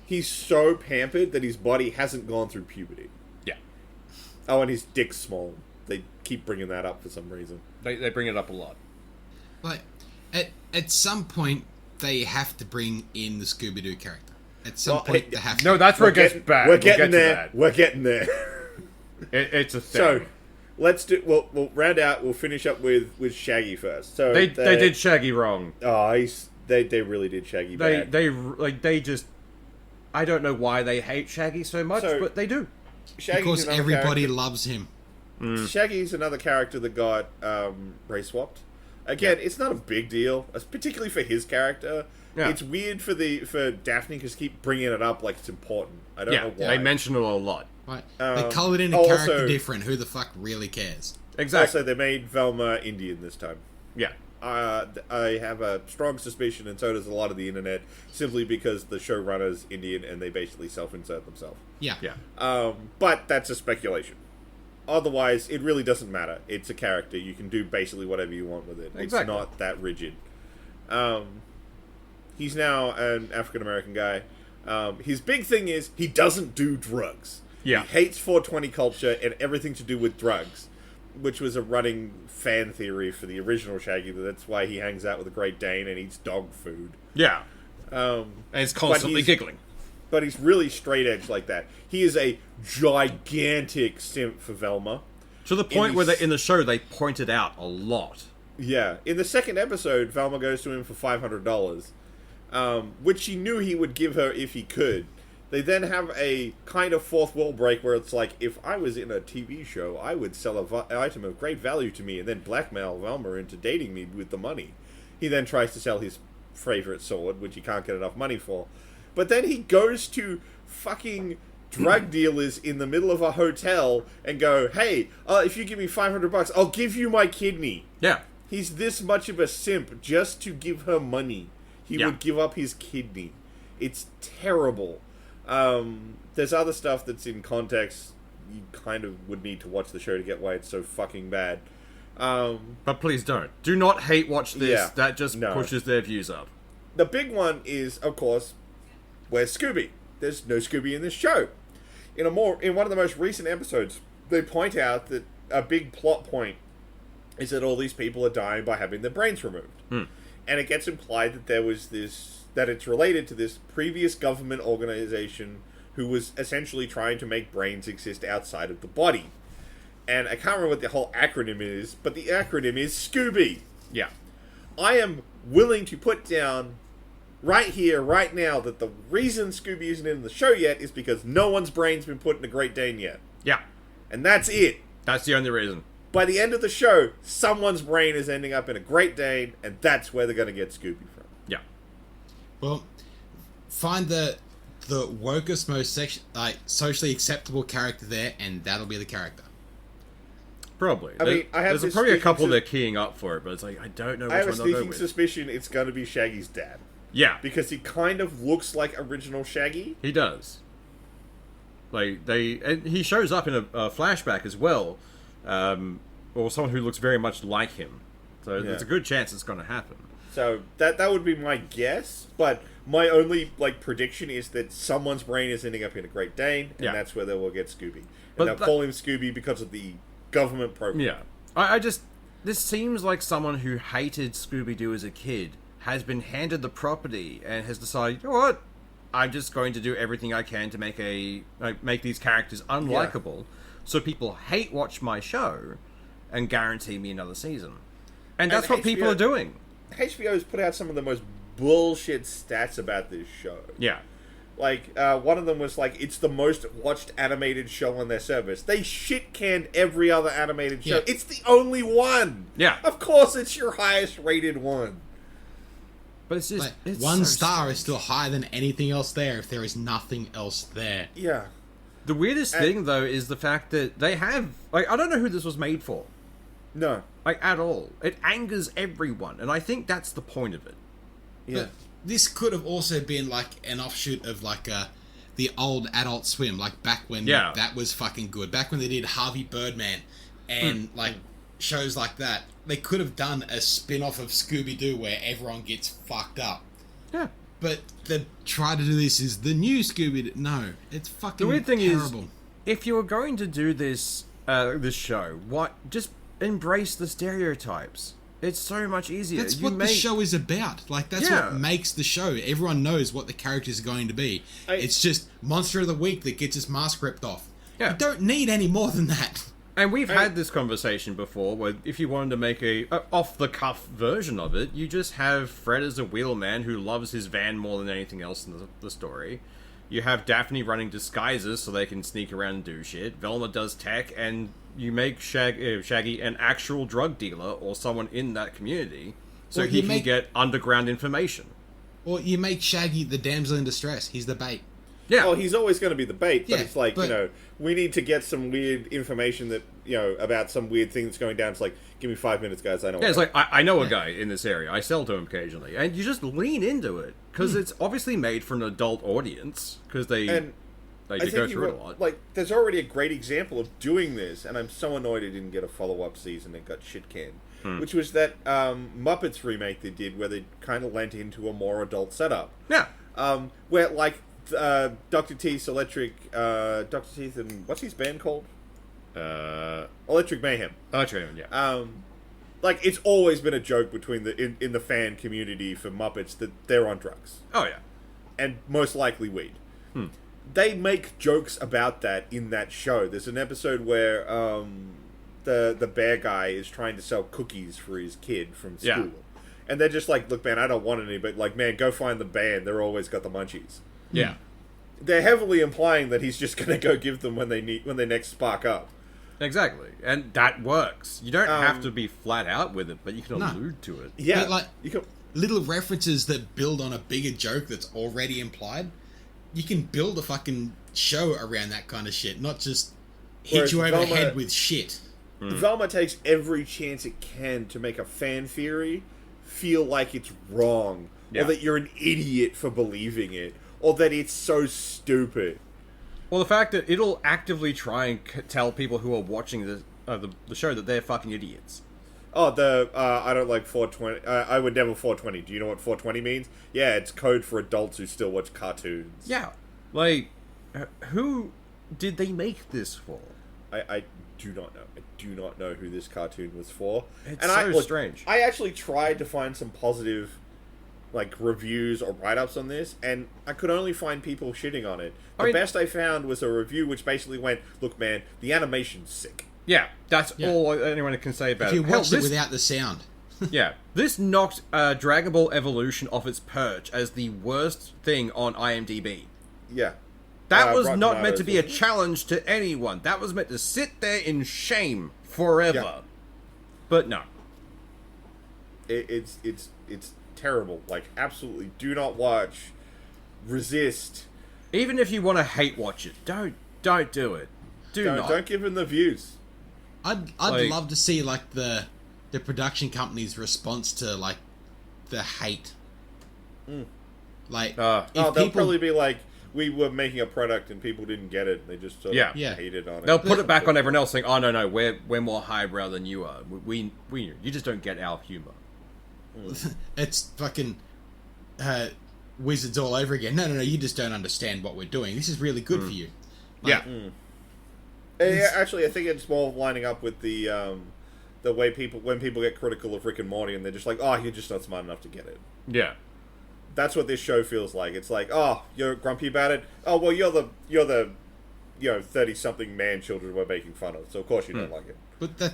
He's so pampered that his body hasn't gone through puberty. Yeah. Oh, and his dick's small. They keep bringing that up for some reason. They bring it up a lot. At some point, they have to bring in the Scooby-Doo character. At some point, they have to. No, that's where it gets bad. We're getting there. We're getting there. It's a thing. So, let's do. We'll round out. We'll finish up with Shaggy first. So they did Shaggy wrong. Oh, they really did Shaggy bad. They just. I don't know why they hate Shaggy so much, but they do. Shaggy's because everybody loves him. Shaggy's another character that got race swapped. Again, it's not a big deal, particularly for his character. Yeah. It's weird for Daphne because keep bringing it up like it's important. I don't know why. They mention it a lot. Right. They coloured in a character different. Who the fuck really cares? Exactly. Also, they made Velma Indian this time. Yeah. I have a strong suspicion, and so does a lot of the internet, simply because the showrunner's Indian and they basically self-insert themselves. Yeah. Yeah. But that's a speculation. Otherwise, it really doesn't matter. It's a character. You can do basically whatever you want with it. Exactly. It's not that rigid. He's now an African-American guy. His big thing is he doesn't do drugs. Yeah. He hates 420 culture and everything to do with drugs, which was a running fan theory for the original Shaggy. That's why he hangs out with a Great Dane and eats dog food. Yeah. And he's constantly giggling. But he's really straight edge like that. He is a gigantic simp for Velma. To the point where in the show they point it out a lot. Yeah. In the second episode, Velma goes to him for $500, which she knew he would give her if he could. They then have a kind of fourth wall break where it's like, if I was in a TV show, I would sell an item of great value to me and then blackmail Velma into dating me with the money. He then tries to sell his favorite sword, which he can't get enough money for. But then he goes to fucking drug dealers in the middle of a hotel and go, hey, if you give me $500, I'll give you my kidney. Yeah. He's this much of a simp just to give her money. He would give up his kidney. It's terrible. There's other stuff that's in context. You kind of would need to watch the show to get why it's so fucking bad. But please don't. Do not hate watch this. Yeah, that just pushes their views up. The big one is, of course, where's Scooby? There's no Scooby in this show. In one of the most recent episodes, they point out that a big plot point is that all these people are dying by having their brains removed. And it gets implied that that it's related to this previous government organization who was essentially trying to make brains exist outside of the body. And I can't remember what the whole acronym is, but the acronym is Scooby. Yeah. I am willing to put down right here, right now, that the reason Scooby isn't in the show yet is because no one's brain's been put in a Great Dane yet. Yeah. And that's it. That's the only reason. By the end of the show, someone's brain is ending up in a Great Dane, and that's where they're going to get Scooby from. Yeah. Well, find the wokest, most socially acceptable character there, and that'll be the character. Probably. There's probably a couple they're keying up for it, but it's like, I don't know which one they'll go with. I have a sneaking suspicion it's going to be Shaggy's dad. Yeah. Because he kind of looks like original Shaggy. He does. And he shows up in a flashback as well, or someone who looks very much like him. So there's a good chance it's going to happen. So that would be my guess, but my only prediction is that someone's brain is ending up in a Great Dane, and that's where they will get Scooby. And they'll call him Scooby because of the government program. Yeah. This seems like someone who hated Scooby-Doo as a kid has been handed the property and has decided, you know what? I'm just going to do everything I can to make these characters unlikable, so people hate watch my show and guarantee me another season. And that's what people are doing. HBO's put out some of the most bullshit stats about this show. Yeah. One of them was it's the most watched animated show on their service. They shit-canned every other animated show. Yeah. It's the only one! Yeah. Of course it's your highest rated one. But it's just... it's one so star strange. is still higher than anything else there if there is nothing else there. Yeah. The weirdest thing, though, is the fact that they have... I don't know who this was made for. No. At all. It angers everyone, and I think that's the point of it. Yeah. But this could have also been an offshoot of the old Adult Swim, back when that was fucking good. Back when they did Harvey Birdman and shows like that. They could have done a spin-off of Scooby-Doo where everyone gets fucked up. Yeah. But they try to do this is the new Scooby-Doo. No, it's fucking The weird thing terrible. is, if you were going to do this show, just embrace the stereotypes. It's so much easier. That's what the show is about. That's what makes the show. Everyone knows what the characters are going to be. It's just Monster of the Week that gets his mask ripped off. Yeah. You don't need any more than that. And we've had this conversation before, where if you wanted to make a off-the-cuff version of it, you just have Fred as a wheelman who loves his van more than anything else in the story. You have Daphne running disguises so they can sneak around and do shit. Velma does tech, and you make Shaggy an actual drug dealer or someone in that community, so he can get underground information. Or you make Shaggy the damsel in distress. He's the bait. Yeah. Well, he's always going to be the bait, but Yeah, it's we need to get some weird information that, about some weird thing that's going down. It's give me 5 minutes, guys. I know. Yeah, it's I know a guy in this area. I sell to him occasionally. And you just lean into it, because it's obviously made for an adult audience, because they go through it a lot. There's already a great example of doing this, and I'm so annoyed it didn't get a follow-up season. It got shit canned. which was that Muppets remake they did, where they kind of lent into a more adult setup. Yeah. Where, like, Dr. Teeth's Dr. Teeth and what's his band called? Electric Mayhem. Electric Mayhem, yeah. Like, it's always been a joke between in the fan community for Muppets that they're on drugs. Oh, yeah. And most likely weed. They make jokes about that in that show. There's an episode where the bear guy is trying to sell cookies for his kid from school. Yeah. And they're just like, look, man, I don't want any, but, like, man, go find the band. They're always got the munchies. Yeah. They're heavily implying that he's just going to go give them when they next spark up. Exactly. And that works. You don't have to be flat out with it, but you can No. allude to it. Yeah. But, like, you can, little references that build on a bigger joke that's already implied. You can build a fucking show around that kind of shit, not just hit Whereas you over the Velma- head with shit. Velma takes every chance it can to make a fan theory feel like it's wrong, Yeah. or that you're an idiot for believing it, or that it's so stupid. Well, the fact that it'll actively try and tell people who are watching the show that they're fucking idiots. Oh, I don't like 420. I would never 420. Do you know what 420 means? Yeah, it's code for adults who still watch cartoons. Yeah. Like, who did they make this for? I do not know. I do not know who this cartoon was for. It's so strange. I actually tried to find some positive, like, reviews or write-ups on this, and I could only find people shitting on it. The best I found was a review which basically went, look, man, the animation's sick. Yeah, that's Yeah. all anyone can say about If you it. Hell, watched it without the sound. yeah, this knocked Dragon Ball Evolution off its perch as the worst thing on IMDb. Yeah. That was Rotten not meant to Tomatoes, be a wasn't it? challenge to anyone. That was meant to sit there in shame forever. Yeah. But no. It's terrible. Like, absolutely do not watch. Resist. Even if you want to hate watch it, don't do it. Don't give him the views. I'd Like- love to see like the production company's response to like the hate. Like if They'll people probably be like, we were making a product and people didn't get it. And they just sort Yeah. of Yeah. hated on it. They'll put it back on everyone else saying, oh, no, we're more highbrow than you are. We you just don't get our humor. it's fucking wizards all over again. No, you just don't understand what we're doing. This is really good for you. Like, Yeah, actually, I think it's more lining up with the way when people get critical of Rick and Morty and they're just like, oh, you're just not smart enough to get it. Yeah. That's what this show feels like. It's like, oh, you're grumpy about it. Oh, well, you're the 30-something man children we're making fun of, so of course you don't like it. But that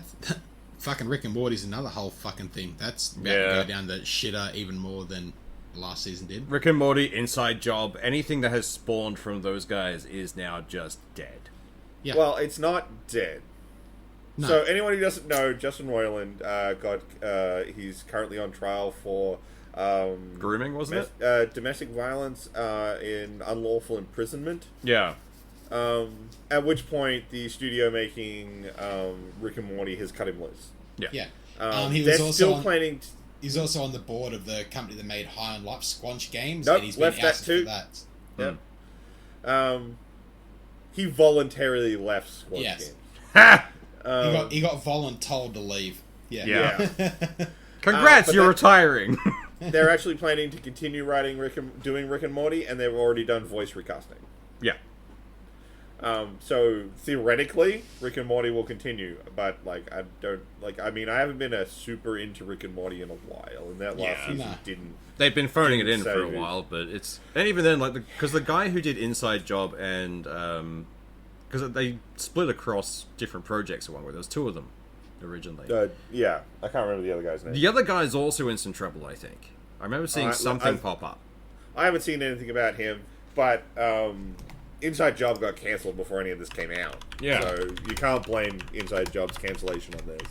fucking Rick and Morty's another whole fucking thing. That's about to Yeah. go down the shitter even more than last season did. Rick and Morty, Inside Job, anything that has spawned from those guys is now just dead. Yeah. Well, it's not dead. No. So anyone who doesn't know, Justin Roiland he's currently on trial for Grooming, wasn't it? domestic violence in unlawful imprisonment. Yeah. At which point the studio making Rick and Morty has cut him loose. Yeah. He they're still planning. He's also on the board of the company that made High on Life Squanch games, Nope, and he's left been that ousted too. for that. Yeah. He voluntarily left Squad Yes. Game. Ha! He got voluntold to leave. Yeah. Yeah. Congrats, but you're that- retiring. They're actually planning to continue doing Rick and Morty, and they've already done voice recasting. Yeah. So theoretically, Rick and Morty will continue, but I haven't been super into Rick and Morty in a while, and that last season Nah. didn't. They've been phoning it in Didn't for a save it. while, but and even then, because the guy who did Inside Job and because they split across different projects at one point. There was two of them originally. Yeah, I can't remember the other guy's name. The other guy's also in some trouble, I think. I remember seeing something pop up. I haven't seen anything about him, but Inside Job got cancelled before any of this came out. Yeah. So you can't blame Inside Job's cancellation on this.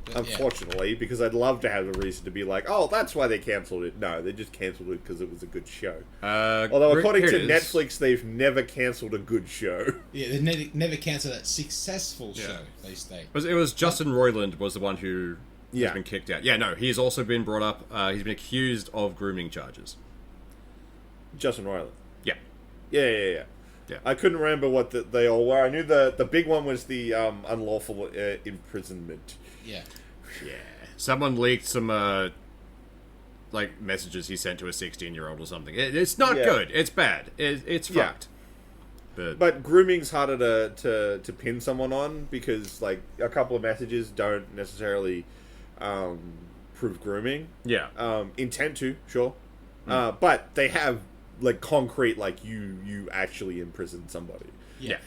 But, Unfortunately, because I'd love to have a reason to be like, oh, that's why they cancelled it. No, they just cancelled it because it was a good show. Although, according here to it is. Netflix, they've never cancelled a good show. Yeah, they never cancelled a successful show, they say. It was Justin Roiland was the one who Yeah. has been kicked out. Yeah, no, he's also been brought up. He's been accused of grooming charges. Justin Roiland. Yeah. Yeah. Yeah. I couldn't remember what they all were. I knew the big one was the unlawful imprisonment. Yeah. Yeah. Someone leaked some, like, messages he sent to a 16-year-old or something. It's not good. It's bad. It's fucked. But grooming's harder to pin someone on because, like, a couple of messages don't necessarily prove grooming. Yeah. Intent to, sure. But they have, like, concrete, like, you actually imprisoned somebody. Yeah.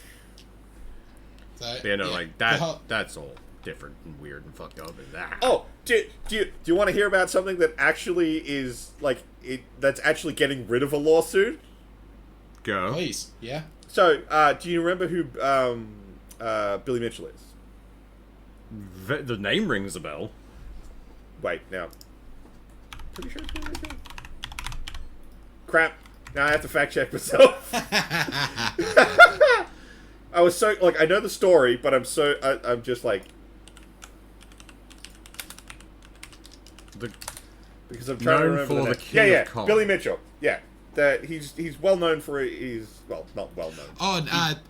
So, like, that's all different and weird and fucked up and that. Oh, do you want to hear about something that actually is, like, that's actually getting rid of a lawsuit? Go. Please, yeah. So, do you remember who Billy Mitchell is? The name rings a bell. Wait, now. Pretty sure it's Billy Mitchell? Crap. Now I have to fact check myself. I was so, like, I know the story, but I'm just like... Because I'm trying to remember the name. The King of Kong. Billy Mitchell. Yeah. He's well known for not well known. Oh,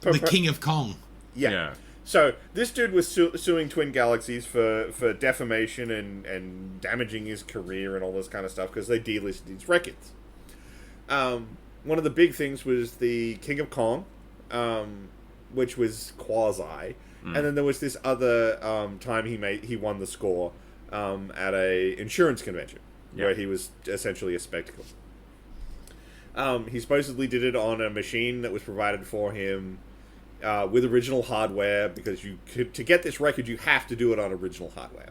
the King of Kong. Yeah. So this dude was suing Twin Galaxies for defamation and damaging his career and all this kind of stuff because they delisted his records. One of the big things was the King of Kong, which was quasi, and then there was this other time he won the score at a insurance convention where he was essentially a spectacle. He supposedly did it on a machine that was provided for him with original hardware, because to get this record, you have to do it on original hardware.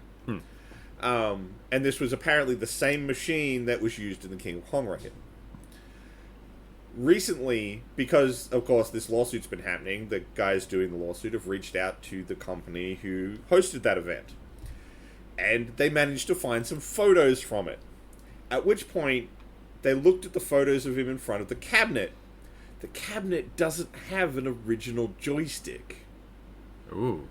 And this was apparently the same machine that was used in the King of Kong record. Recently, because, of course, this lawsuit's been happening, the guys doing the lawsuit have reached out to the company who hosted that event. And they managed to find some photos from it. At which point, they looked at the photos of him in front of the cabinet. The cabinet doesn't have an original joystick. Ooh.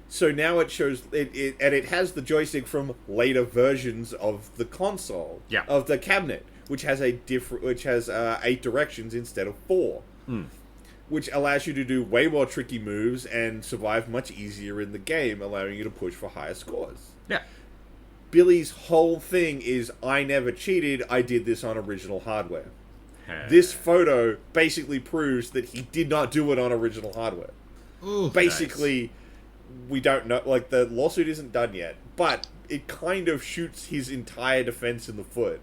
So now it shows and it has the joystick from later versions of the console, of the cabinet, which has 8 directions instead of 4, which allows you to do way more tricky moves and survive much easier in the game, allowing you to push for higher scores. Yeah. Billy's whole thing is, I never cheated, I did this on original hardware. This photo basically proves that he did not do it on original hardware. Ooh, basically, we don't know, like, the lawsuit isn't done yet, but it kind of shoots his entire defense in the foot.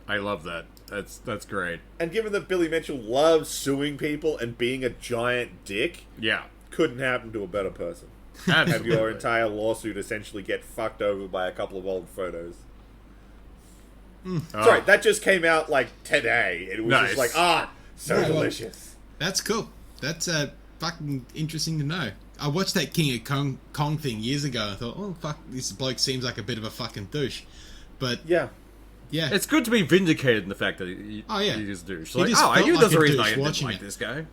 I love that. That's great. And given that Billy Mitchell loves suing people and being a giant dick, couldn't happen to a better person. Have your entire lawsuit essentially get fucked over by a couple of old photos. Sorry, that just came out, like, today. It was just like, so delicious. That's cool. That's fucking interesting to know. I watched that King of Kong thing years ago. I thought, oh, fuck, this bloke seems like a bit of a fucking douche. But... Yeah. It's good to be vindicated in the fact that he is a douche. Like, I knew there's a reason I didn't like this guy.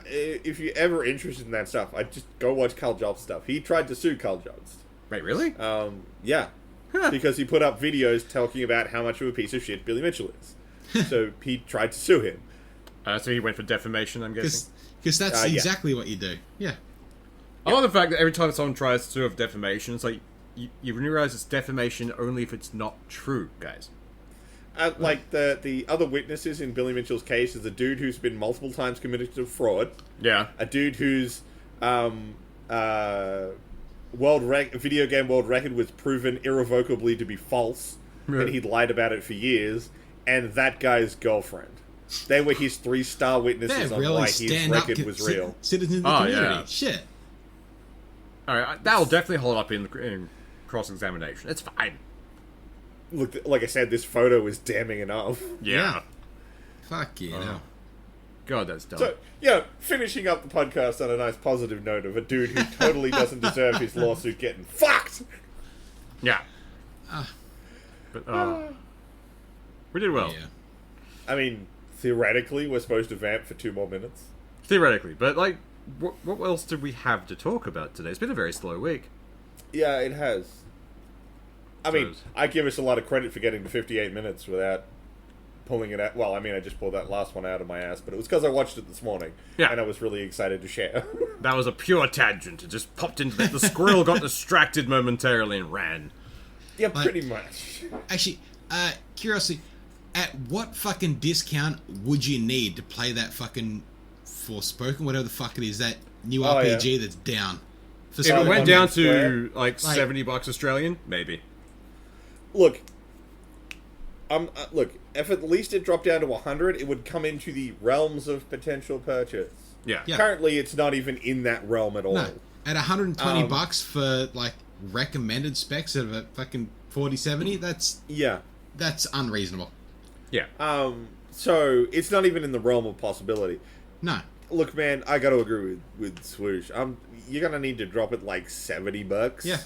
If you're ever interested in that stuff, I'd just go watch Carl Jobs stuff. He tried to sue Carl Jobs. Wait, really? Yeah. Because he put up videos talking about how much of a piece of shit Billy Mitchell is. So he tried to sue him. So he went for defamation, I'm guessing? Because that's exactly what you do. Yeah. I love the fact that every time someone tries to sue of defamation, it's like, you realize it's defamation only if it's not true, guys. Like, the other witnesses in Billy Mitchell's case is a dude who's been multiple times committed to fraud. Yeah. A dude whose video game world record was proven irrevocably to be false, and he'd lied about it for years, and that guy's girlfriend. They were his 3-star witnesses on why his record was real. Citizens of the community. Yeah. Shit. Alright, that'll definitely hold up in cross-examination. It's fine. Look, like I said, this photo is damning enough. Yeah. Fuck yeah. No. God, that's dumb. So, finishing up the podcast on a nice positive note of a dude who totally doesn't deserve his lawsuit getting fucked! Yeah. But, we did well. Yeah. I mean, theoretically, we're supposed to vamp for 2 more minutes. Theoretically, but, like, what else did we have to talk about today? It's been a very slow week. Yeah, it has. I mean, I give us a lot of credit for getting to 58 minutes without pulling it out. Well, I mean, I just pulled that last one out of my ass, but it was because I watched it this morning. Yeah. And I was really excited to share. That was a pure tangent. It just popped into the squirrel got distracted momentarily and ran. Yeah, pretty much. Actually, curiosity, at what fucking discount would you need to play that fucking Forspoken, whatever the fuck it is, that new RPG that's down? If it went down to like $70 Australian, maybe. Look, if at least it dropped down to 100, it would come into the realms of potential purchase. Yeah. Currently, it's not even in that realm at all. No, at $120 for like recommended specs of a fucking 4070, that's unreasonable. Yeah. So it's not even in the realm of possibility. No. Look, man, I got to agree with Swoosh. You're gonna need to drop it like $70. Yeah.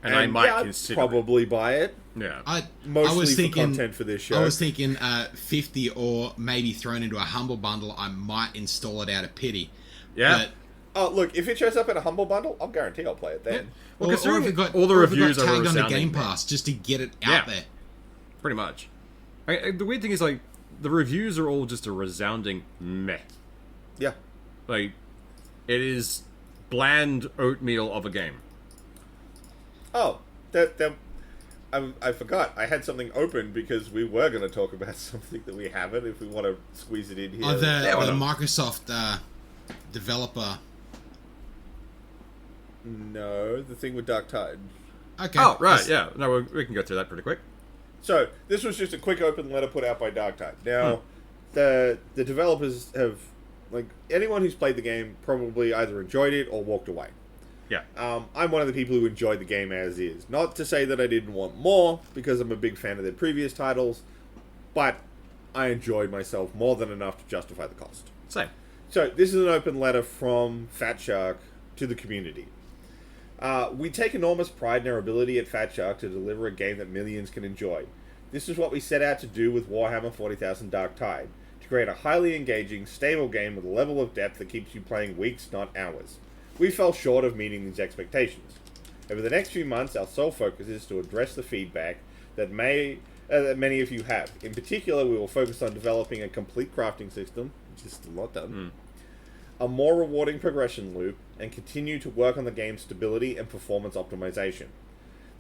And I might consider probably buy it. Yeah. Mostly I was thinking, for content for this show. I was thinking 50 or maybe thrown into a Humble Bundle. I might install it out of pity. Yeah. But, look, if it shows up in a Humble Bundle, I'll guarantee I'll play it then. Yeah. Well, considering if it got, all the reviews got are tagged onto resounding, Game Pass just to get it out there. Pretty much. The weird thing is, like, the reviews are all just a resounding meh. Yeah. Like, it is bland oatmeal of a game. Oh, I forgot. I had something open because we were going to talk about something that we haven't. If we want to squeeze it in here. Oh, the Microsoft developer. No, the thing with Dark Tide. Okay. Oh, right, yeah. No, we can go through that pretty quick. So, this was just a quick open letter put out by Dark Tide. Now, the developers have, like, anyone who's played the game probably either enjoyed it or walked away. Yeah. I'm one of the people who enjoyed the game as is. Not to say that I didn't want more, because I'm a big fan of their previous titles, but I enjoyed myself more than enough to justify the cost. Same. So, this is an open letter from Fat Shark to the community. We take enormous pride in our ability at Fat Shark to deliver a game that millions can enjoy. This is what we set out to do with Warhammer 40,000 Dark Tide, to create a highly engaging, stable game with a level of depth that keeps you playing weeks, not hours. We fell short of meeting these expectations. Over the next few months, our sole focus is to address the feedback that many of you have. In particular, we will focus on developing a complete crafting system, which is still not done, a more rewarding progression loop, and continue to work on the game's stability and performance optimization.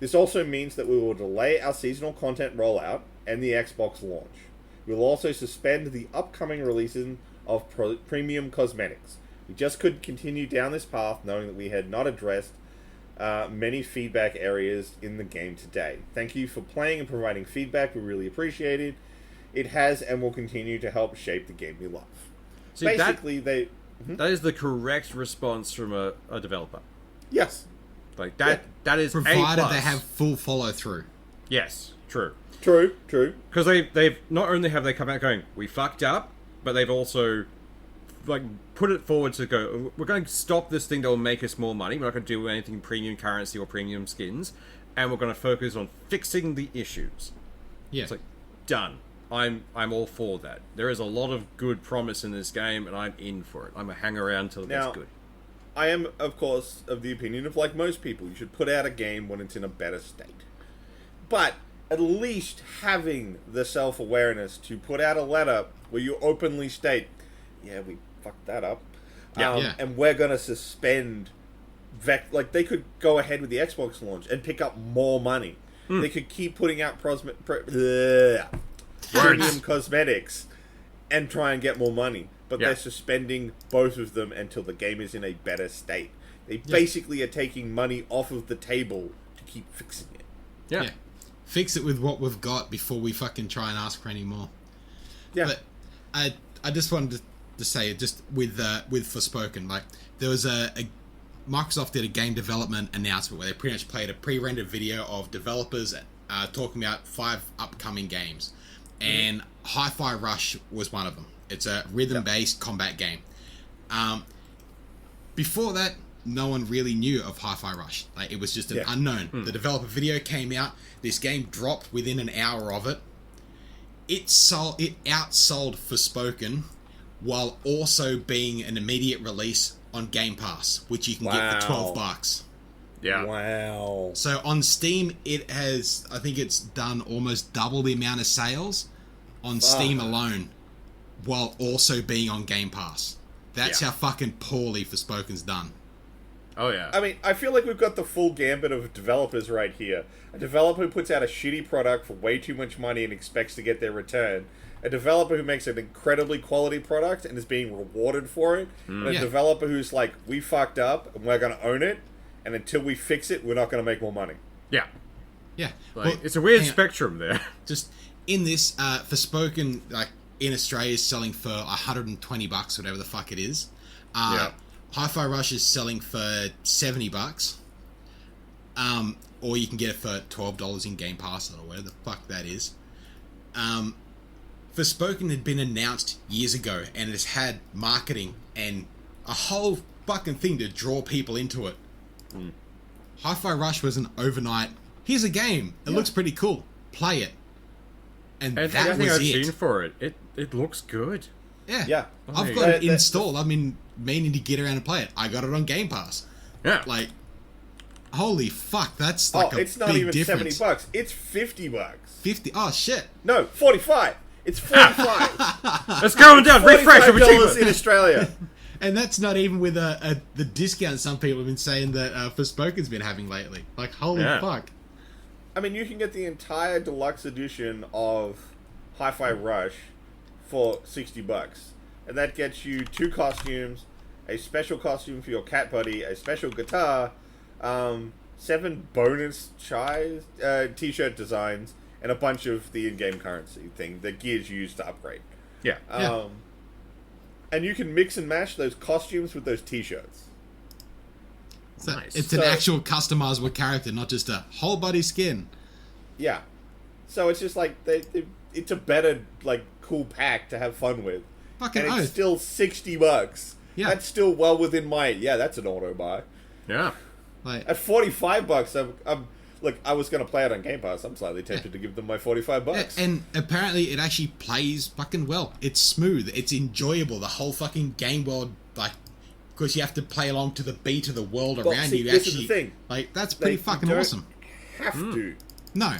This also means that we will delay our seasonal content rollout and the Xbox launch. We will also suspend the upcoming releases of premium cosmetics. We just couldn't continue down this path knowing that we had not addressed many feedback areas in the game today. Thank you for playing and providing feedback. We really appreciate it. It has and will continue to help shape the game we love. See, basically, that is the correct response from a developer. Yes. Like, that is provided A+. they have full follow-through. Yes, true. True. Because they've not only have they come out going, we fucked up, but they've also like put it forward to go, we're going to stop this thing that will make us more money. We're not going to do anything premium currency or premium skins, and we're going to focus on fixing the issues. Yeah. It's like, done. I'm all for that. There is a lot of good promise in this game, and I'm in for it. I'm going to hang around till it gets good. I am, of course, of the opinion of, like most people, you should put out a game when it's in a better state. But at least having the self-awareness to put out a letter where you openly state, yeah, we fucked that up. And we're going to suspend... like, they could go ahead with the Xbox launch and pick up more money. They could keep putting out premium cosmetics and try and get more money. But they're suspending both of them until the game is in a better state. They basically are taking money off of the table to keep fixing it. Yeah. Fix it with what we've got before we fucking try and ask for any more. Yeah. But I just wanted to say, just with Forspoken, like, there was a Microsoft did a game development announcement where they pretty much played a pre-rendered video of developers talking about 5 upcoming games. And Hi-Fi Rush was one of them. It's a rhythm-based combat game. Before that, no one really knew of Hi-Fi Rush. Like, it was just an unknown. The developer video came out. This game dropped within an hour of it. It outsold Forspoken while also being an immediate release on Game Pass, which you can get for $12. Yeah. Wow. So on Steam, it has, I think it's done almost double the amount of sales on Steam alone, while also being on Game Pass. That's how fucking poorly Forspoken's done. Oh, yeah. I mean, I feel like we've got the full gambit of developers right here. A developer who puts out a shitty product for way too much money and expects to get their return. A developer who makes an incredibly quality product and is being rewarded for it. And a developer who's like, we fucked up and we're going to own it. And until we fix it, we're not going to make more money. Yeah. Yeah. Like, it's a weird spectrum there. Just in this, Forspoken, like, in Australia is selling for $120, whatever the fuck it is. Hi-Fi Rush is selling for $70. Or you can get it for $12 in Game Pass or whatever the fuck that is. Forspoken had been announced years ago and it's had marketing and a whole fucking thing to draw people into it. Hi-Fi Rush was an overnight, here's a game, it looks pretty cool, play it. And that was I've it. seen for it. It looks good. Yeah. I've got it installed. I've been meaning to get around and play it. I got it on Game Pass. Yeah. Like, holy fuck, that's like a it's not big even difference. $70. It's $50. 50. Oh shit. No, 45. It's 45. Let's go down. Refresh. $45 in Australia. And that's not even with the discount some people have been saying that Forspoken's been having lately. Like, holy fuck. I mean, you can get the entire deluxe edition of Hi-Fi Rush for $60. And that gets you 2 costumes, a special costume for your cat buddy, a special guitar, 7 bonus t-shirt designs, and a bunch of the in-game currency thing that gears you use to upgrade. Yeah. And you can mix and match those costumes with those t-shirts. So Nice. it's an actual customizable character, not just a whole body skin. Yeah. So it's just like, it's a better, like, cool pack to have fun with. Fucking and it's oath. still $60. Yeah. That's still well within my, that's an auto buy. Yeah. Like, At $45, look, I was going to play it on Game Pass. I'm slightly tempted to give them my $45. and apparently it actually plays fucking well. It's smooth. It's enjoyable. The whole fucking game world, like, because you have to play along to the beat of the world around you. This is the thing. Like, that's pretty fucking awesome. Have to. No,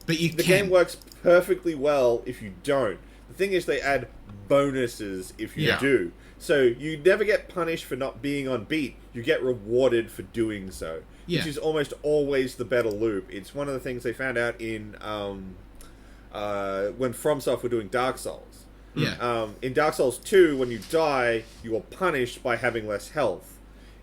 but you The can. game works perfectly well if you don't. The thing is, they add bonuses if you do. So you never get punished for not being on beat. You get rewarded for doing so. Yeah. Which is almost always the better loop. It's one of the things they found out in when FromSoft were doing Dark Souls. Yeah. In Dark Souls 2, when you die, you are punished by having less health.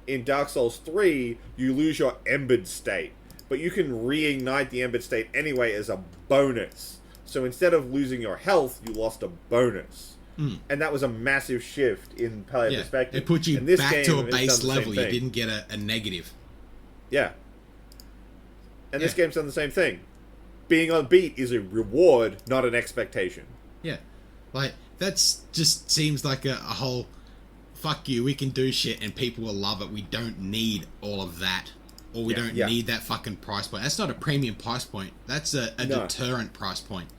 In Dark Souls 3, you lose your embered state. But you can reignite the embered state anyway as a bonus. So instead of losing your health, you lost a bonus. And that was a massive shift in player perspective. It put you And this back game to a has base done the same level. You thing. didn't get a negative. Yeah. And this game's done the same thing. Being on beat is a reward, not an expectation. Yeah. Like, that's just seems like a whole, fuck you, we can do shit and people will love it. We don't need all of that. Or we don't need that fucking price point. That's not a premium price point. That's a deterrent price point.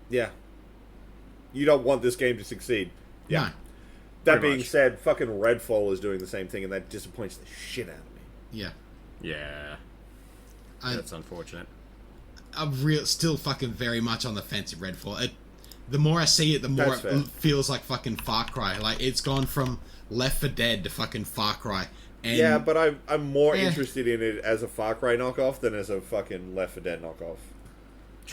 Yeah. You don't want this game to succeed. Yeah. No. That Pretty being much. said, fucking Redfall is doing the same thing, and that disappoints the shit out of me. Yeah. Yeah. That's unfortunate. I'm still fucking very much on the fence of Redfall. The more I see it, the more That's fair. it feels like fucking Far Cry. Like, it's gone from Left 4 Dead to fucking Far Cry. And Yeah, but I'm more interested in it as a Far Cry knockoff than as a fucking Left 4 Dead knockoff.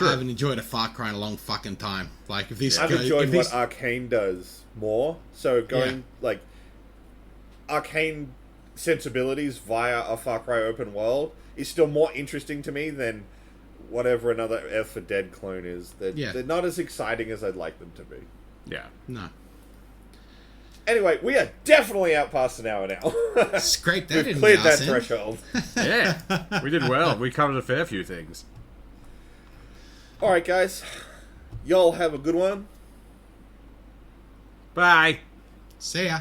I haven't enjoyed a Far Cry in a long fucking time. Like, if this I've goes, enjoyed if this, what Arcane does more. So going, like, Arcane sensibilities via a Far Cry open world is still more interesting to me than whatever another Left 4 Dead clone is. They're not as exciting as I'd like them to be. Yeah. no. Anyway, we are definitely out past an hour now. Scrape that We've in cleared the that arse end. threshold. Yeah. We did well. We covered a fair few things. Alright, guys. Y'all have a good one. Bye. See ya.